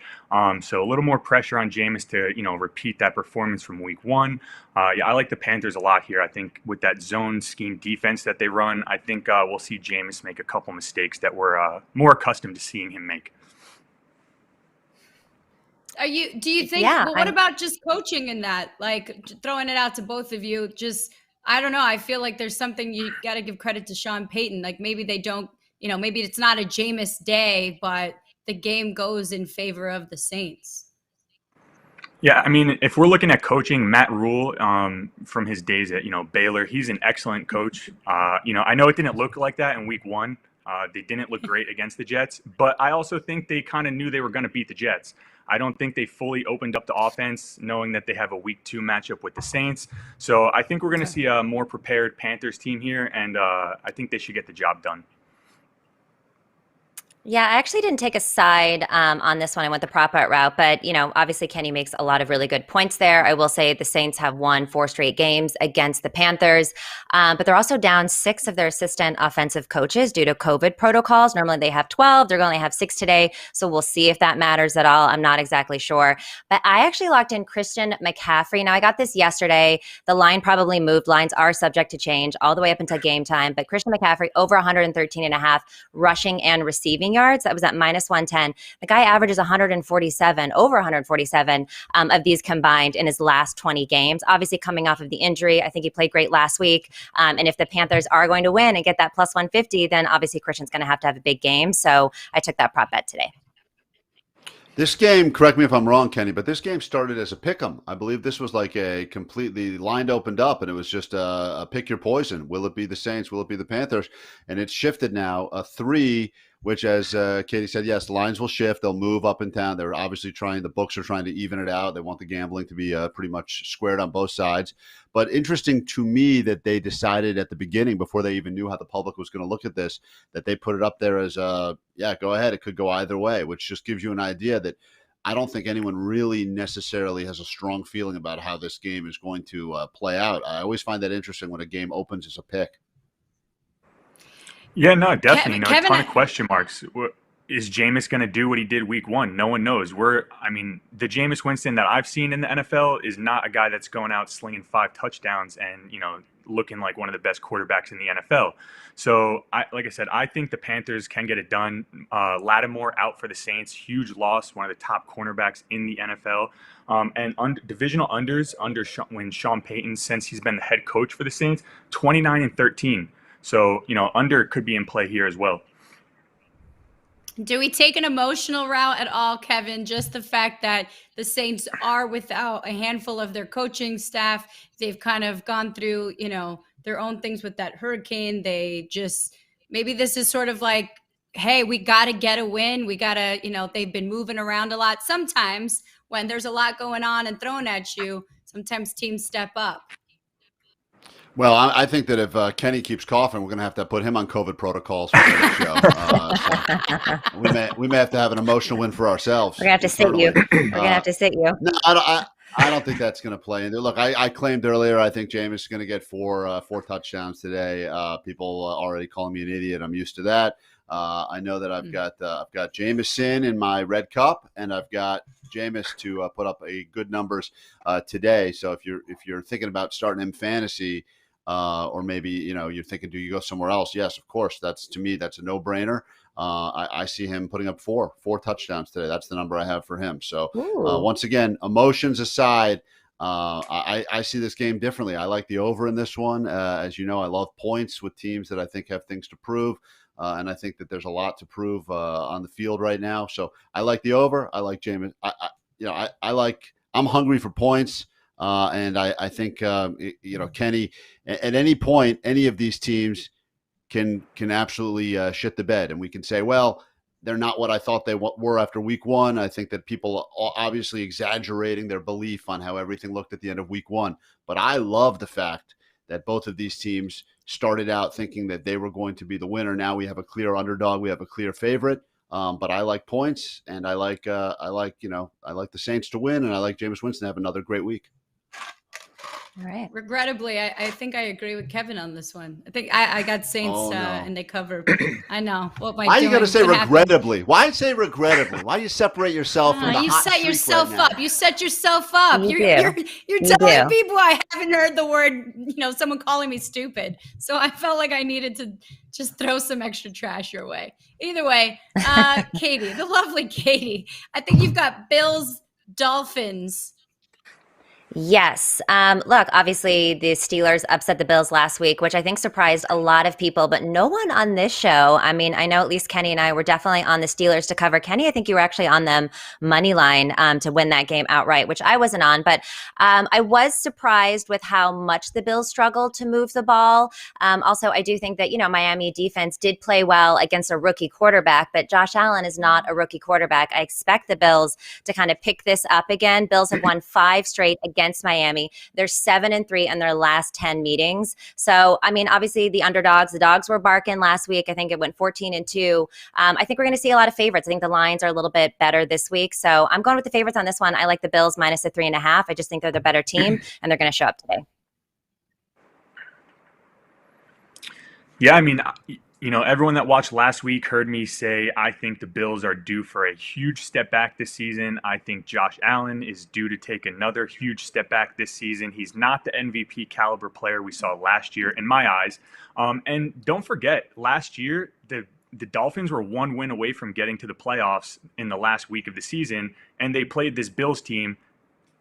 So a little more pressure on Jameis to repeat that performance from week 1. I like the Panthers a lot here. I think with that zone scheme defense that they run, I think we'll see Jameis make a couple mistakes that we're more accustomed to seeing him make. Do you think? Yeah, well, what about just coaching in that? Like, throwing it out to both of you. I don't know. I feel like there's something you got to give credit to Sean Payton. Like, maybe they don't, maybe it's not a Jameis day, but the game goes in favor of the Saints. Yeah, I mean, if we're looking at coaching, Matt Rule, from his days at, Baylor, he's an excellent coach. I know it didn't look like that in week 1. They didn't look great against the Jets, but I also think they kind of knew they were going to beat the Jets. I don't think they fully opened up the offense knowing that they have a week 2 matchup with the Saints. So I think we're going to see a more prepared Panthers team here, and I think they should get the job done. Yeah, I actually didn't take a side on this one. I went the prop out route, but obviously Kenny makes a lot of really good points there. I will say the Saints have won 4 straight games against the Panthers, but they're also down 6 of their assistant offensive coaches due to COVID protocols. Normally they have 12. They're going to have 6 today, so we'll see if that matters at all. I'm not exactly sure, but I actually locked in Christian McCaffrey. Now I got this yesterday. The line probably moved. Lines are subject to change all the way up until game time, but Christian McCaffrey over 113.5 rushing and receiving yards. That was at minus 110. The guy averages 147, over 147 of these combined in his last 20 games. Obviously coming off of the injury, I think he played great last week. And if the Panthers are going to win and get that plus 150, then obviously Christian's going to have a big game. So I took that prop bet today. This game, correct me if I'm wrong, Kenny, but this game started as a pick'em. I believe this was like a completely line opened up, and it was just a pick your poison. Will it be the Saints? Will it be the Panthers? And it's shifted now, a 3, which, as Katie said, yes, the lines will shift. They'll move up and down. They're obviously the books are trying to even it out. They want the gambling to be pretty much squared on both sides. But interesting to me that they decided at the beginning, before they even knew how the public was going to look at this, that they put it up there as, yeah, go ahead. It could go either way, which just gives you an idea that I don't think anyone really necessarily has a strong feeling about how this game is going to play out. I always find that interesting when a game opens as a pick. Yeah, no, definitely. Kevin, A ton of question marks. Is Jameis going to do what he did week 1? No one knows. The Jameis Winston that I've seen in the NFL is not a guy that's going out slinging 5 touchdowns and, looking like one of the best quarterbacks in the NFL. So, like I said, I think the Panthers can get it done. Lattimore out for the Saints, huge loss, one of the top cornerbacks in the NFL. And divisional unders when Sean Payton, since he's been the head coach for the Saints, 29-13. So, under could be in play here as well. Do we take an emotional route at all, Kevin? Just the fact that the Saints are without a handful of their coaching staff. They've kind of gone through, their own things with that hurricane. Maybe this is sort of like, hey, we got to get a win. We got to, they've been moving around a lot. Sometimes when there's a lot going on and thrown at you, sometimes teams step up. Well, I think that if Kenny keeps coughing, we're going to have to put him on COVID protocols for the show. So we may have to have an emotional win for ourselves. We're going to have to sit you. We're going to have to sit you. No, I don't think that's going to play in there. Look, I claimed earlier I think Jameis is going to get four touchdowns today. People already calling me an idiot. I'm used to that. I know that I've got Jameson in my red cup, and I've got Jameis to put up a good numbers today. So if you're thinking about starting him fantasy. Or maybe, you're thinking, do you go somewhere else? Yes, of course. To me, that's a no-brainer. I see him putting up four touchdowns today. That's the number I have for him. So once again, emotions aside, I see this game differently. I like the over in this one. As you know, I love points with teams that I think have things to prove. And I think that there's a lot to prove on the field right now. So I like the over. I like Jameis. I'm hungry for points. And I think, Kenny, at any point, any of these teams can absolutely shit the bed. And we can say, well, they're not what I thought they were after week 1. I think that people are obviously exaggerating their belief on how everything looked at the end of week 1. But I love the fact that both of these teams started out thinking that they were going to be the winner. Now we have a clear underdog. We have a clear favorite. But I like points, and I like the Saints to win, and I like Jameis Winston to have another great week. All right. Regrettably, I think I agree with Kevin on this one. I think I got Saints and they cover. I know. What am I Why doing? you got to say What regrettably? Why say regrettably? Why you separate yourself from the you hot set streak yourself right up. now? You set yourself up. You You're do. telling people I haven't heard the word, someone calling me stupid. So I felt like I needed to just throw some extra trash your way. Either way, Katie, the lovely Katie, I think you've got Bills, Dolphins. Yes. Look, obviously the Steelers upset the Bills last week, which I think surprised a lot of people, but no one on this show. I mean, I know at least Kenny and I were definitely on the Steelers to cover. Kenny, I think you were actually on them money line to win that game outright, which I wasn't on, but I was surprised with how much the Bills struggled to move the ball. Also, I do think that, Miami defense did play well against a rookie quarterback, but Josh Allen is not a rookie quarterback. I expect the Bills to kind of pick this up again. Bills have won 5 straight against Miami. They're 7-3 in their last 10 meetings. So, I mean, obviously the underdogs, the dogs were barking last week. I think it went 14-2. I think we're going to see a lot of favorites. I think the lines are a little bit better this week. So I'm going with the favorites on this one. I like the Bills minus the 3.5. I just think they're the better team and they're going to show up today. Yeah, I mean, everyone that watched last week heard me say I think the Bills are due for a huge step back this season. I think Josh Allen is due to take another huge step back this season. He's not the MVP caliber player we saw last year, in my eyes. And don't forget, last year, the Dolphins were 1 win away from getting to the playoffs in the last week of the season, and they played this Bills team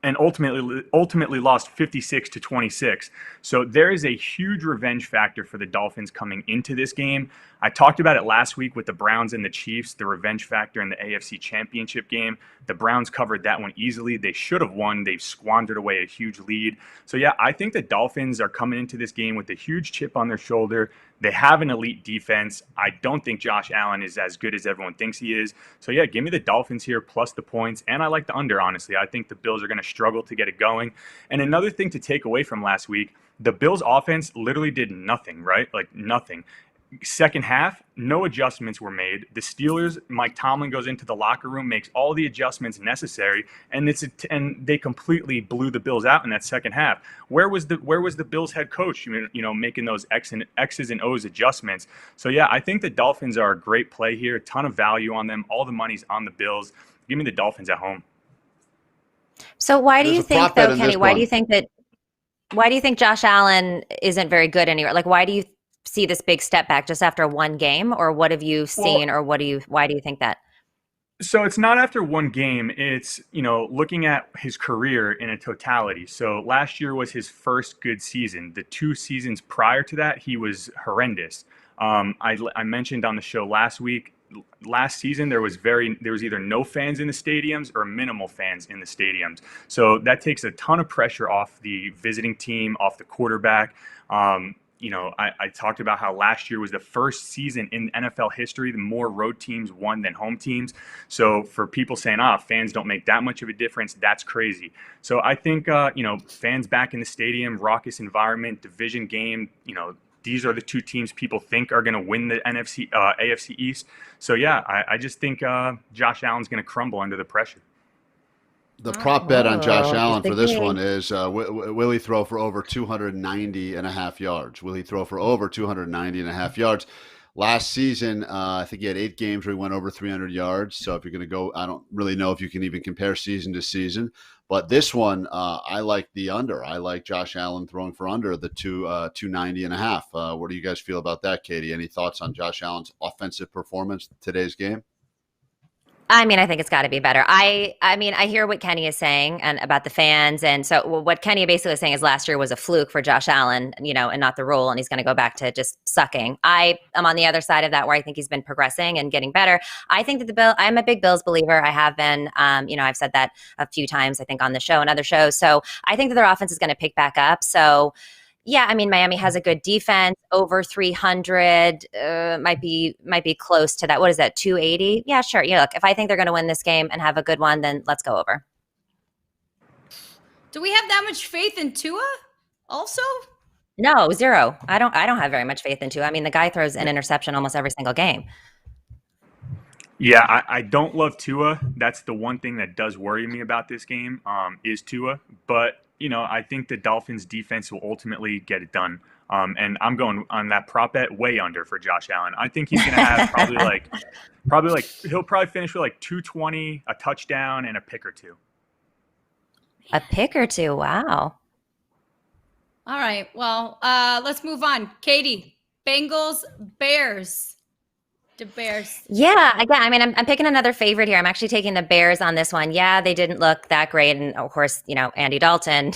and ultimately lost 56-26. So there is a huge revenge factor for the Dolphins coming into this game. I talked about it last week with the Browns and the Chiefs, the revenge factor in the AFC Championship game. The Browns covered that one easily. They should have won. They've squandered away a huge lead. So yeah, I think the Dolphins are coming into this game with a huge chip on their shoulder. They have an elite defense. I don't think Josh Allen is as good as everyone thinks he is. So yeah, give me the Dolphins here plus the points. And I like the under, honestly. I think the Bills are going to struggle to get it going. And another thing to take away from last week, the Bills offense literally did nothing, right? Like nothing. Second half, no adjustments were made. The Steelers, Mike Tomlin goes into the locker room, makes all the adjustments necessary, and they completely blew the Bills out in that second half. Where was the Bills head coach? Making those X's and O's adjustments. So yeah, I think the Dolphins are a great play here. A ton of value on them. All the money's on the Bills. Give me the Dolphins at home. So why do you think, though, Kenny? Why do you think Josh Allen isn't very good anywhere? Like, why do you see this big step back just after one game, or what have you seen, or why do you think that? So it's not after one game. It's, looking at his career in a totality. So last year was his first good season. The 2 seasons prior to that, he was horrendous. I mentioned on the show last week, last season there was either no fans in the stadiums or minimal fans in the stadiums. So that takes a ton of pressure off the visiting team, off the quarterback. I talked about how last year was the first season in NFL history the more road teams won than home teams. So for people saying, fans don't make that much of a difference, that's crazy. So I think, fans back in the stadium, raucous environment, division game, these are the 2 teams people think are going to win the AFC East. So yeah, I just think Josh Allen's going to crumble under the pressure. The prop bet on Josh Allen for this one is will he throw for over 290.5 yards? Will he throw for over 290.5 yards? Last season, I think he had 8 games where he went over 300 yards. So if you're going to go, I don't really know if you can even compare season to season. But this one, I like the under. I like Josh Allen throwing for under the 290.5. What do you guys feel about that, Katie? Any thoughts on Josh Allen's offensive performance in today's game? I mean, I think it's got to be better. I hear what Kenny is saying and about the fans. And so what Kenny basically is saying is last year was a fluke for Josh Allen, and not the rule. And he's going to go back to just sucking. I am on the other side of that, where I think he's been progressing and getting better. I think that I'm a big Bills believer. I have been, I've said that a few times, I think, on the show and other shows. So I think that their offense is going to pick back up. So yeah, I mean, Miami has a good defense, over 300, might be close to that. What is that, 280? Yeah, sure. Look, if I think they're going to win this game and have a good one, then let's go over. Do we have that much faith in Tua also? No, 0. I don't have very much faith in Tua. I mean, the guy throws an interception almost every single game. Yeah, I don't love Tua. That's the one thing that does worry me about this game, is Tua. But I think the Dolphins defense will ultimately get it done. And I'm going on that prop bet way under for Josh Allen. I think he's going to have he'll probably finish with like 220, a touchdown, and a pick or 2. A pick or 2. Wow. All right. Well, let's move on. Katie, Bengals, Bears. The Bears. Yeah, again, I mean, I'm picking another favorite here. I'm actually taking the Bears on this one. Yeah, they didn't look that great. And of course, Andy Dalton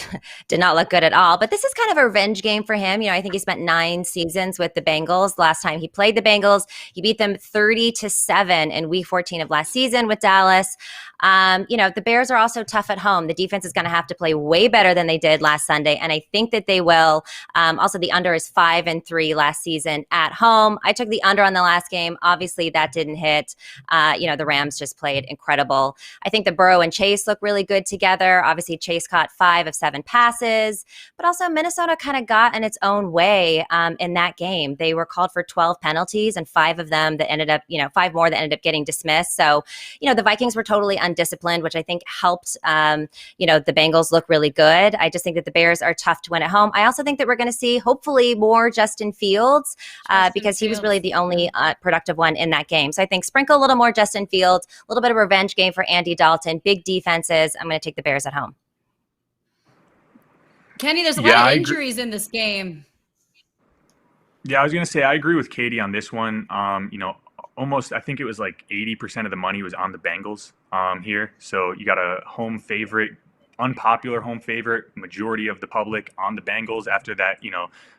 did not look good at all. But this is kind of a revenge game for him. I think he spent 9 seasons with the Bengals. Last time he played the Bengals, he beat them 30-7 in week 14 of last season with Dallas. The Bears are also tough at home. The defense is going to have to play way better than they did last Sunday, and I think that they will. Also, the under is 5-3 last season at home. I took the under on the last game. Obviously, that didn't hit. The Rams just played incredible. I think the Burrow and Chase look really good together. Obviously, Chase caught 5 of 7 passes, but also Minnesota kind of got in its own way in that game. They were called for 12 penalties, and 5 of them that ended up, 5 more that ended up getting dismissed. So, the Vikings were totally undisciplined, which I think helped, the Bengals look really good. I just think that the Bears are tough to win at home. I also think that we're going to see hopefully more Justin Fields because he was really the only productive one in that game. So I think sprinkle a little more Justin Fields, a little bit of revenge game for Andy Dalton, big defenses. I'm going to take the Bears at home. Kenny, there's a lot of injuries in this game. Yeah, I was going to say, I agree with Katie on this one. Almost, I think it was like 80% of the money was on the Bengals here. So you got a home favorite unpopular home favorite, majority of the public on the Bengals after that,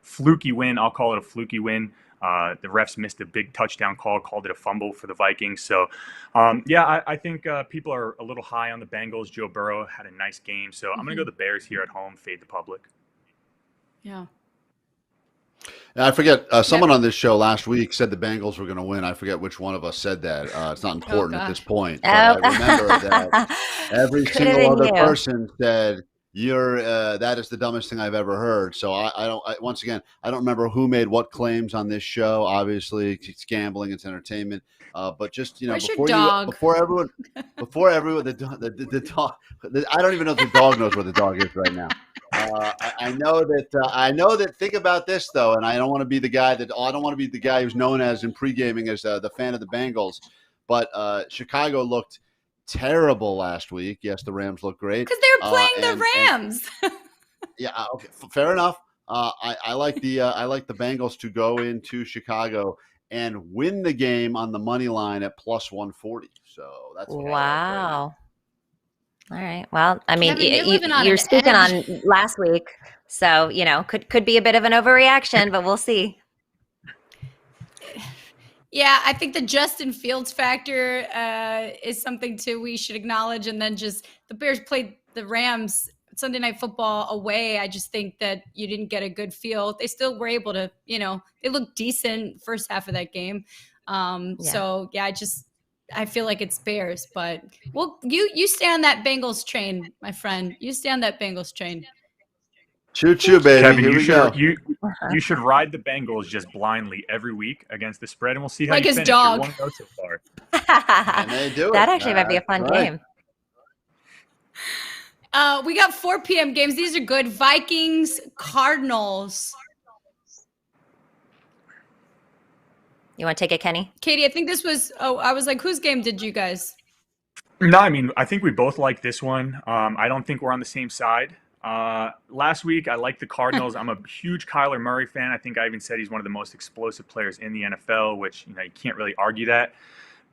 fluky win. I'll call it a fluky win. The refs missed a big touchdown call, called it a fumble for the Vikings. So, I think people are a little high on the Bengals. Joe Burrow had a nice game. So I'm going to go the Bears here at home, fade the public. Yeah. I forget, someone on this show last week said the Bengals were going to win. I forget which one of us said that. It's not important at this point. But I remember that every single other person said, that is the dumbest thing I've ever heard. So I don't remember who made what claims on this show. Obviously, it's gambling, it's entertainment. But just, before everyone, the dog, I don't even know if the dog knows where the dog is right now. I know that. Think about this though, and I don't want to be the guy who's known as in pre-gaming as the fan of the Bengals, but Chicago looked terrible last week. Yes, the Rams look great because they're playing the Rams. Yeah, okay, fair enough. I like the Bengals to go into Chicago and win the game on the money line at plus 140. So that's what wow. All right. Well, I mean, Kevin, you're speaking on last week, so could be a bit of an overreaction, but we'll see. Yeah, I think the Justin Fields factor is something too we should acknowledge, and then just the Bears played the Rams Sunday Night Football away. I just think that you didn't get a good feel. They still were able to, they looked decent first half of that game. So yeah, I feel like it's Bears, but you stay on that Bengals train, my friend. You stay on that Bengals train. Choo choo, baby. Kevin, Here you should ride the Bengals just blindly every week against the spread, and we'll see how like you his finish. dog. You're 1-0 so far. And they do it. That actually might be a fun game. We got 4 p.m. games. These are good. Vikings, Cardinals. You want to take it, Kenny? Katie, I think this was, I was like, whose game did you guys? No, I mean, I think we both like this one. I don't think we're on the same side. Last week, I liked the Cardinals. I'm a huge Kyler Murray fan. I think I even said he's one of the most explosive players in the NFL, which, you can't really argue that.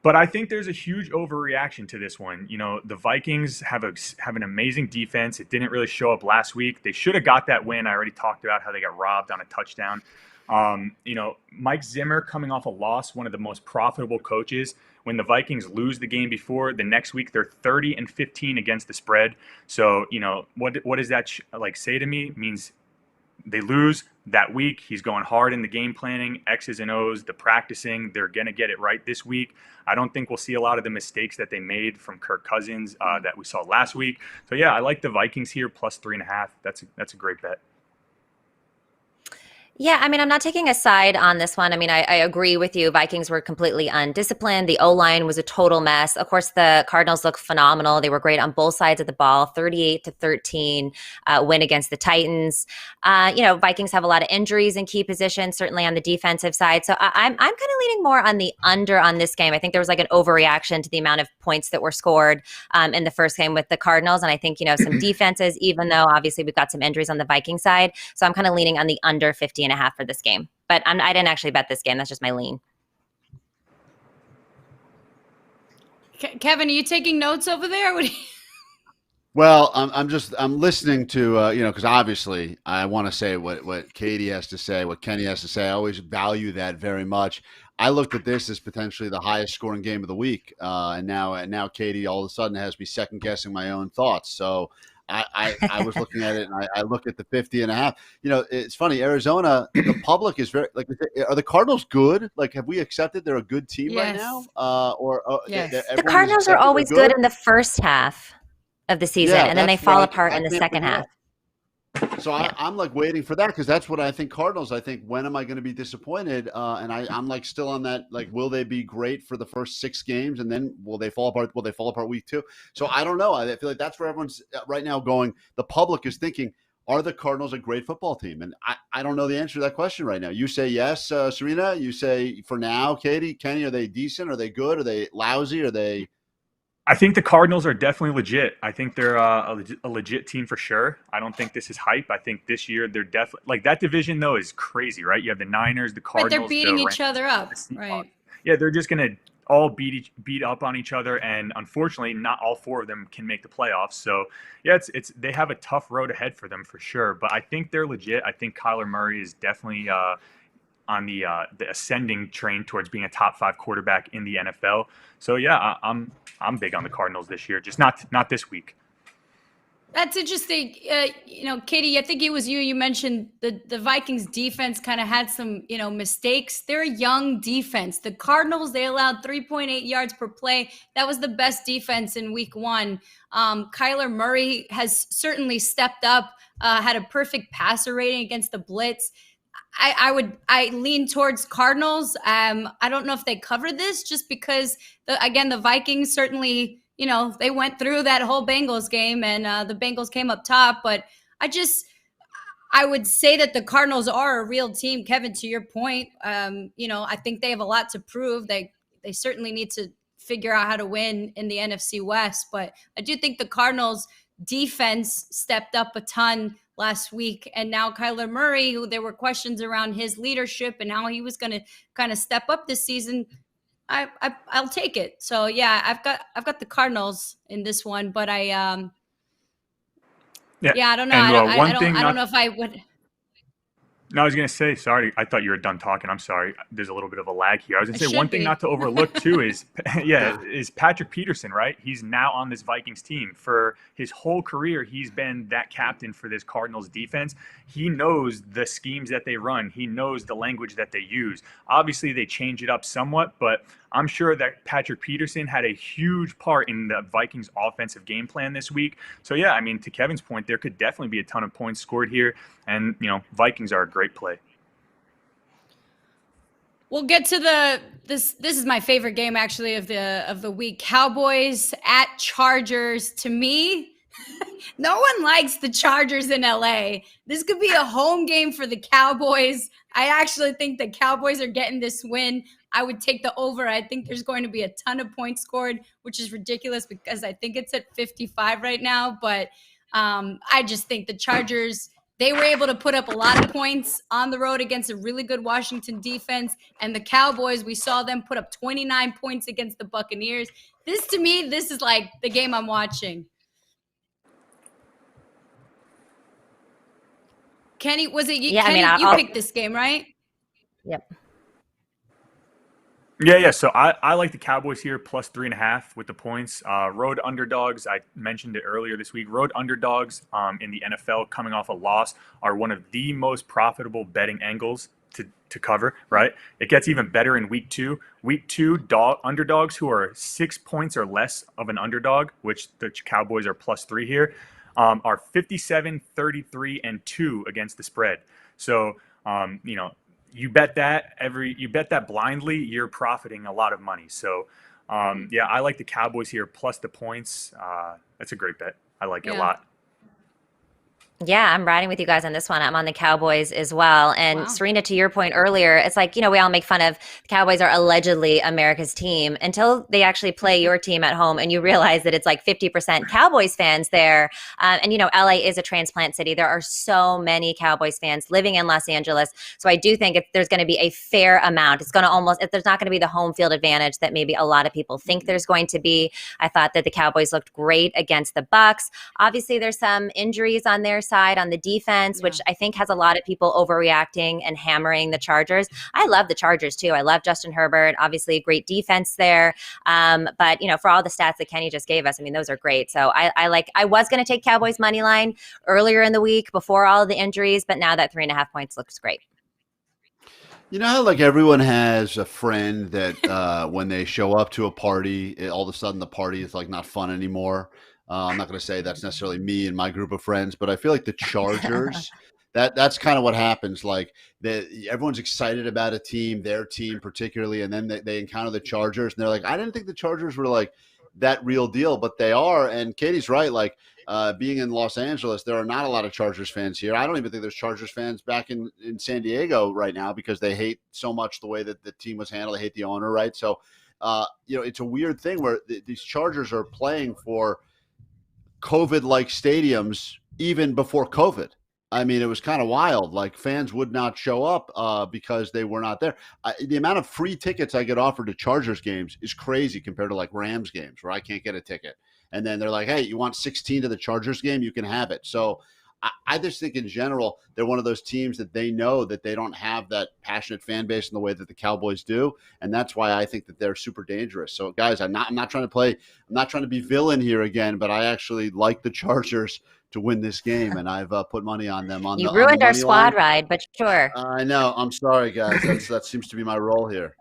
But I think there's a huge overreaction to this one. The Vikings have an amazing defense. It didn't really show up last week. They should have got that win. I already talked about how they got robbed on a touchdown. Mike Zimmer coming off a loss, one of the most profitable coaches. When the Vikings lose the game before, the next week they're 30-15 against the spread. So, what does that say to me? It means they lose that week. He's going hard in the game planning, X's and O's, the practicing. They're going to get it right this week. I don't think we'll see a lot of the mistakes that they made from Kirk Cousins that we saw last week. So, yeah, I like the Vikings here, plus 3.5. That's a great bet. Yeah, I mean, I'm not taking a side on this one. I mean, I agree with you. Vikings were completely undisciplined. The O-line was a total mess. Of course, the Cardinals look phenomenal. They were great on both sides of the ball, 38-13 win against the Titans. Vikings have a lot of injuries in key positions, certainly on the defensive side. So I'm kind of leaning more on the under on this game. I think there was like an overreaction to the amount of points that were scored in the first game with the Cardinals. And I think, some defenses, even though obviously we've got some injuries on the Viking side. So I'm kind of leaning on the under 50.5 for this game, but I didn't actually bet this game. That's just my lean. Kevin, are you taking notes over there? Well, I'm listening to because obviously I want to say what Katie has to say, what Kenny has to say. I always value that very much. I looked at this as potentially the highest scoring game of the week, and now Katie all of a sudden has me second guessing my own thoughts. So I was looking at it, and I look at the 50.5. It's funny. Arizona, the public is very are the Cardinals good? Like, have we accepted they're a good team right now? Yes. The Cardinals are always good in the first half of the season, and then they fall apart in the second half. So I'm like waiting for that because that's what I think. Cardinals, I think, when am I going to be disappointed? And I'm like still on that. Like, will they be great for the first 6 games, and then will they fall apart? Will they fall apart week 2? So I don't know. I feel like that's where everyone's right now going. The public is thinking, are the Cardinals a great football team? And I don't know the answer to that question right now. You say yes, Serena. You say for now, Katie, Kenny, are they decent? Are they good? Are they lousy? Are they? I think the Cardinals are definitely legit. I think they're a legit team for sure. I don't think this is hype. I think this year they're definitely like that division though is crazy, right? You have the Niners, the Cardinals. But they're beating each other up, right? Yeah, they're just gonna all beat up on each other, and unfortunately, not all 4 of them can make the playoffs. So yeah, it's they have a tough road ahead for them for sure. But I think they're legit. I think Kyler Murray is definitely on the ascending train towards being a top 5 quarterback in the NFL. So yeah, I'm big on the Cardinals this year, just not this week. That's interesting. Katie, I think it was you. You mentioned the Vikings defense kind of had some, mistakes. They're a young defense. The Cardinals, they allowed 3.8 yards per play. That was the best defense in week 1. Kyler Murray has certainly stepped up, had a perfect passer rating against the blitz. I lean towards Cardinals. I don't know if they cover this just because the Vikings certainly, they went through that whole Bengals game and the Bengals came up top. But I would say that the Cardinals are a real team. Kevin, to your point, I think they have a lot to prove. They certainly need to figure out how to win in the NFC West. But I do think the Cardinals defense stepped up a ton last week. And now Kyler Murray, who there were questions around his leadership and how he was going to kind of step up this season, I'll take it. So yeah, I've got the Cardinals in this one, but I don't know. And, I don't know if I would. No, I was going to say, sorry, I thought you were done talking. I'm sorry. There's a little bit of a lag here. I was going to say one thing not to overlook too is Patrick Peterson, right? He's now on this Vikings team. For his whole career, he's been that captain for this Cardinals defense. He knows the schemes that they run. He knows the language that they use. Obviously, they change it up somewhat, but I'm sure that Patrick Peterson had a huge part in the Vikings offensive game plan this week. So yeah, I mean, to Kevin's point, there could definitely be a ton of points scored here. And, Vikings are a great play. We'll get to this is my favorite game actually of the week. Cowboys at Chargers. To me, no one likes the Chargers in LA. This could be a home game for the Cowboys. I actually think the Cowboys are getting this win. I would take the over. I think there's going to be a ton of points scored, which is ridiculous because I think it's at 55 right now. But I just think the Chargers, they were able to put up a lot of points on the road against a really good Washington defense. And the Cowboys, we saw them put up 29 points against the Buccaneers. To me, this is like the game I'm watching. Kenny, was it you? Yeah, Kenny, I mean, you picked this game, right? Yep. Yeah. So I like the Cowboys here plus 3.5 with the points. Road underdogs. I mentioned it earlier this week. Road underdogs in the NFL coming off a loss are one of the most profitable betting angles to cover, right? It gets even better in week 2. Week 2 underdogs who are 6 points or less of an underdog, which the Cowboys are plus 3 here, are 57, 33, and 2 against the spread. So, you bet that blindly, you're profiting a lot of money. So, yeah, I like the Cowboys here plus the points. That's a great bet. I like it a lot. Yeah, I'm riding with you guys on this one. I'm on the Cowboys as well. And Wow. Serena, to your point earlier, it's like, we all make fun of the Cowboys are allegedly America's team until they actually play your team at home and you realize that it's like 50% Cowboys fans there. And LA is a transplant city. There are so many Cowboys fans living in Los Angeles. So I do think there's going to be a fair amount. It's going to there's not going to be the home field advantage that maybe a lot of people think there's going to be. I thought that the Cowboys looked great against the Bucks. Obviously, there's some injuries on their side on the defense, which I think has a lot of people overreacting and hammering the Chargers. I love the Chargers too. I love Justin Herbert. Obviously, a great defense there. But for all the stats that Kenny just gave us, I mean, those are great. So I was going to take Cowboys money line earlier in the week before all of the injuries, but now that 3.5 points looks great. You know how everyone has a friend that when they show up to a party, all of a sudden the party is not fun anymore. I'm not going to say that's necessarily me and my group of friends, but I feel like the Chargers, that's kind of what happens. Everyone's excited about a team, their team particularly, and then they encounter the Chargers, and they're like, I didn't think the Chargers were that real deal, but they are. And Katie's right. Being in Los Angeles, there are not a lot of Chargers fans here. I don't even think there's Chargers fans back in San Diego right now because they hate so much the way that the team was handled. They hate the owner, right? So, it's a weird thing where these Chargers are playing for COVID-like stadiums even before COVID. I mean, it was kind of wild. Like fans would not show up because they were not there. The amount of free tickets I get offered to Chargers games is crazy compared to like Rams games where I can't get a ticket. And then they're like, hey, you want 16 to the Chargers game? You can have it. So I just think in general, they're one of those teams that they know that they don't have that passionate fan base in the way that the Cowboys do. And that's why I think that they're super dangerous. So guys, I'm not trying to be villain here again, but I actually like the Chargers to win this game, and I've put money on them. You ruined our squad ride, but sure. I know. I'm sorry, guys. That seems to be my role here.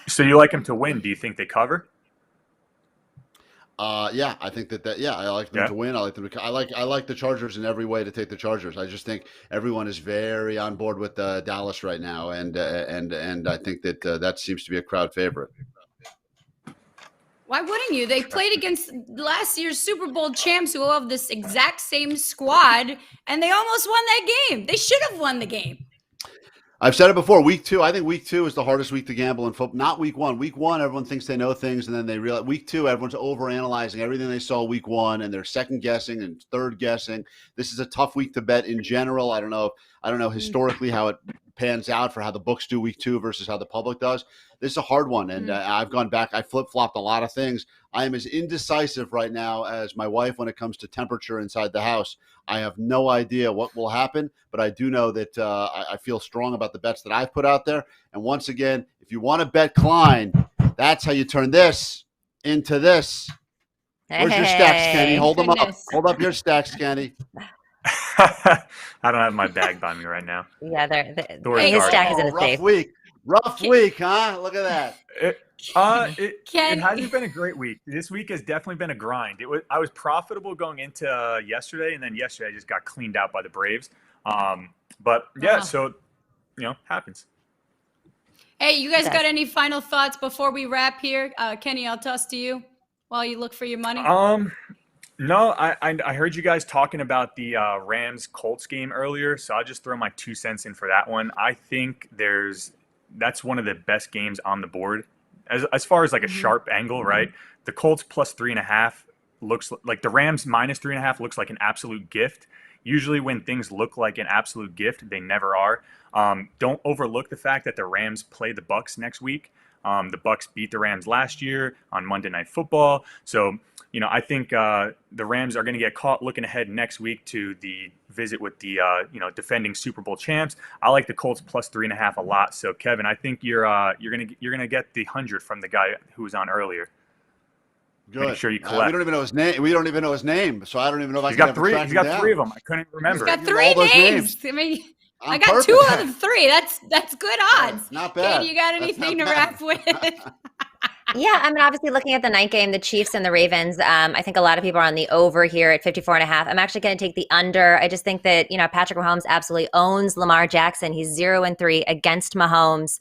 So you like them to win? Do you think they cover? Yeah, I think that. Yeah, I like them to win. I like them. I like the Chargers in every way to take the Chargers. I just think everyone is very on board with Dallas right now, and I think that seems to be a crowd favorite. Why wouldn't you? They played against last year's Super Bowl champs who have this exact same squad, and they almost won that game. They should have won the game. I've said it before. Week 2, I think week 2 is the hardest week to gamble in football. Not week 1. Week 1, everyone thinks they know things, and then they realize week 2, everyone's overanalyzing everything they saw week 1, and they're second guessing and third guessing. This is a tough week to bet in general. I don't know historically how it pans out for how the books do week 2 versus how the public does. This is a hard one, and I've gone back. I flip-flopped a lot of things. I am as indecisive right now as my wife when it comes to temperature inside the house. I have no idea what will happen, but I do know that I feel strong about the bets that I've put out there. And once again, if you want to bet Klein, that's how you turn this into this. Where's your stacks, Kenny? Hold them up. Hold up your stacks, Kenny. I don't have my bag by me right now. Yeah, his stack is in a safe. Rough week, huh? Look at that. It hasn't been a great week. This week has definitely been a grind. I was profitable going into yesterday, and then yesterday I just got cleaned out by the Braves. But yeah, so happens. Hey, you guys got any final thoughts before we wrap here? Kenny, I'll toss to you while you look for your money. No, I heard you guys talking about the Rams Colts game earlier, so I'll just throw my 2 cents in for that one. I think that's one of the best games on the board as far as like a sharp angle, right? The Colts plus 3.5 looks like the Rams minus 3.5 looks like an absolute gift. Usually when things look like an absolute gift, they never are. Don't overlook the fact that the Rams play the Bucs next week. The Bucs beat the Rams last year on Monday Night Football. So, I think the Rams are going to get caught looking ahead next week to the visit with the defending Super Bowl champs. I like the Colts plus 3.5 a lot. So, Kevin, I think you're gonna get the 100 from the guy who was on earlier. Good. Make sure you collect. We don't even know his name. So I don't even know if I can. He's got 3 of them. I couldn't remember. He's got 3 names. I mean, I got 2 out of 3. That's good odds. Not bad. Kid, you got anything to wrap with? Yeah, I mean, obviously looking at the night game, the Chiefs and the Ravens, I think a lot of people are on the over here at 54.5. I'm actually going to take the under. I just think that, Patrick Mahomes absolutely owns Lamar Jackson. He's 0-3 against Mahomes.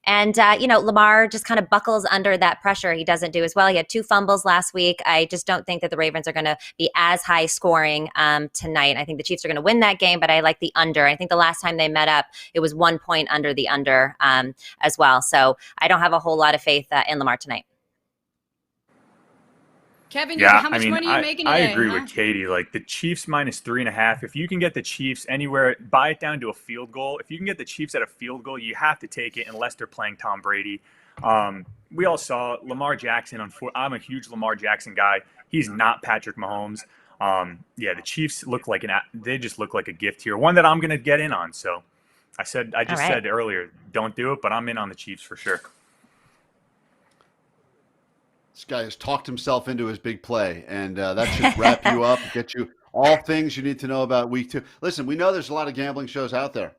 And, Lamar just kind of buckles under that pressure. He doesn't do as well. He had 2 fumbles last week. I just don't think that the Ravens are going to be as high scoring tonight. I think the Chiefs are going to win that game, but I like the under. I think the last time they met up, it was 1 point under the under as well. So I don't have a whole lot of faith in Lamar tonight. Kevin, how much money are you making today? I agree with Katie. Like the Chiefs minus 3.5. If you can get the Chiefs anywhere, buy it down to a field goal. If you can get the Chiefs at a field goal, you have to take it unless they're playing Tom Brady. We all saw Lamar Jackson. I'm a huge Lamar Jackson guy. He's not Patrick Mahomes. The Chiefs they just look like a gift here. One that I'm going to get in on. So I said earlier, don't do it, but I'm in on the Chiefs for sure. This guy has talked himself into his big play, and that should wrap you up and get you all things you need to know about week 2. Listen, we know there's a lot of gambling shows out there,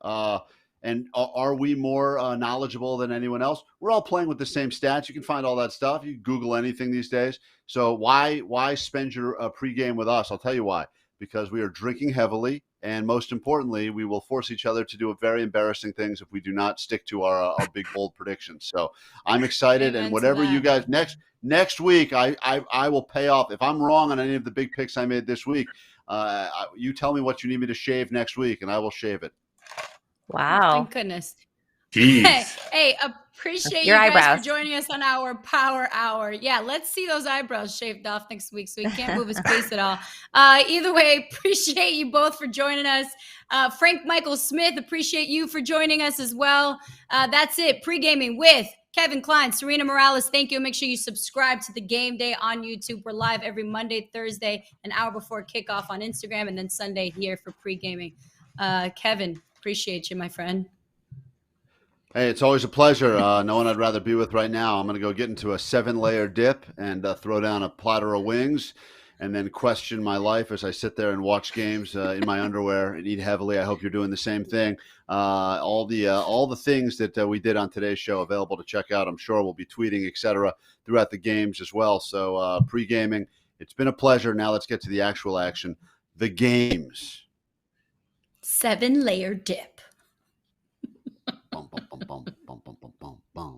and are we more knowledgeable than anyone else? We're all playing with the same stats. You can find all that stuff. You can Google anything these days. So why spend your pregame with us? I'll tell you why. Because we are drinking heavily, and most importantly, we will force each other to do very embarrassing things if we do not stick to our big, bold predictions. So I'm excited, and whatever you guys next week, I will pay off. If I'm wrong on any of the big picks I made this week, you tell me what you need me to shave next week, and I will shave it. Wow. Thank goodness. Jeez. Hey, Appreciate Your you guys eyebrows. for joining us on our Power Hour. Yeah, let's see those eyebrows shaved off next week so he can't move his face at all. Either way, appreciate you both for joining us. Frank Michael Smith, appreciate you for joining us as well. That's it. Pregaming with Kevin Klein, Serena Morales. Thank you. Make sure you subscribe to the Game Day on YouTube. We're live every Monday, Thursday, an hour before kickoff on Instagram, and then Sunday here for Pregaming. Kevin, appreciate you, my friend. Hey, it's always a pleasure. No one I'd rather be with right now. I'm going to go get into a 7-layer dip and throw down a platter of wings and then question my life as I sit there and watch games in my underwear and eat heavily. I hope you're doing the same thing. All the things that we did on today's show available to check out. I'm sure we'll be tweeting, etc., throughout the games as well. So pre-gaming, it's been a pleasure. Now let's get to the actual action. The games. 7-layer dip. Bum, bum, bum, bum, bum, bum, bum, bum, bum.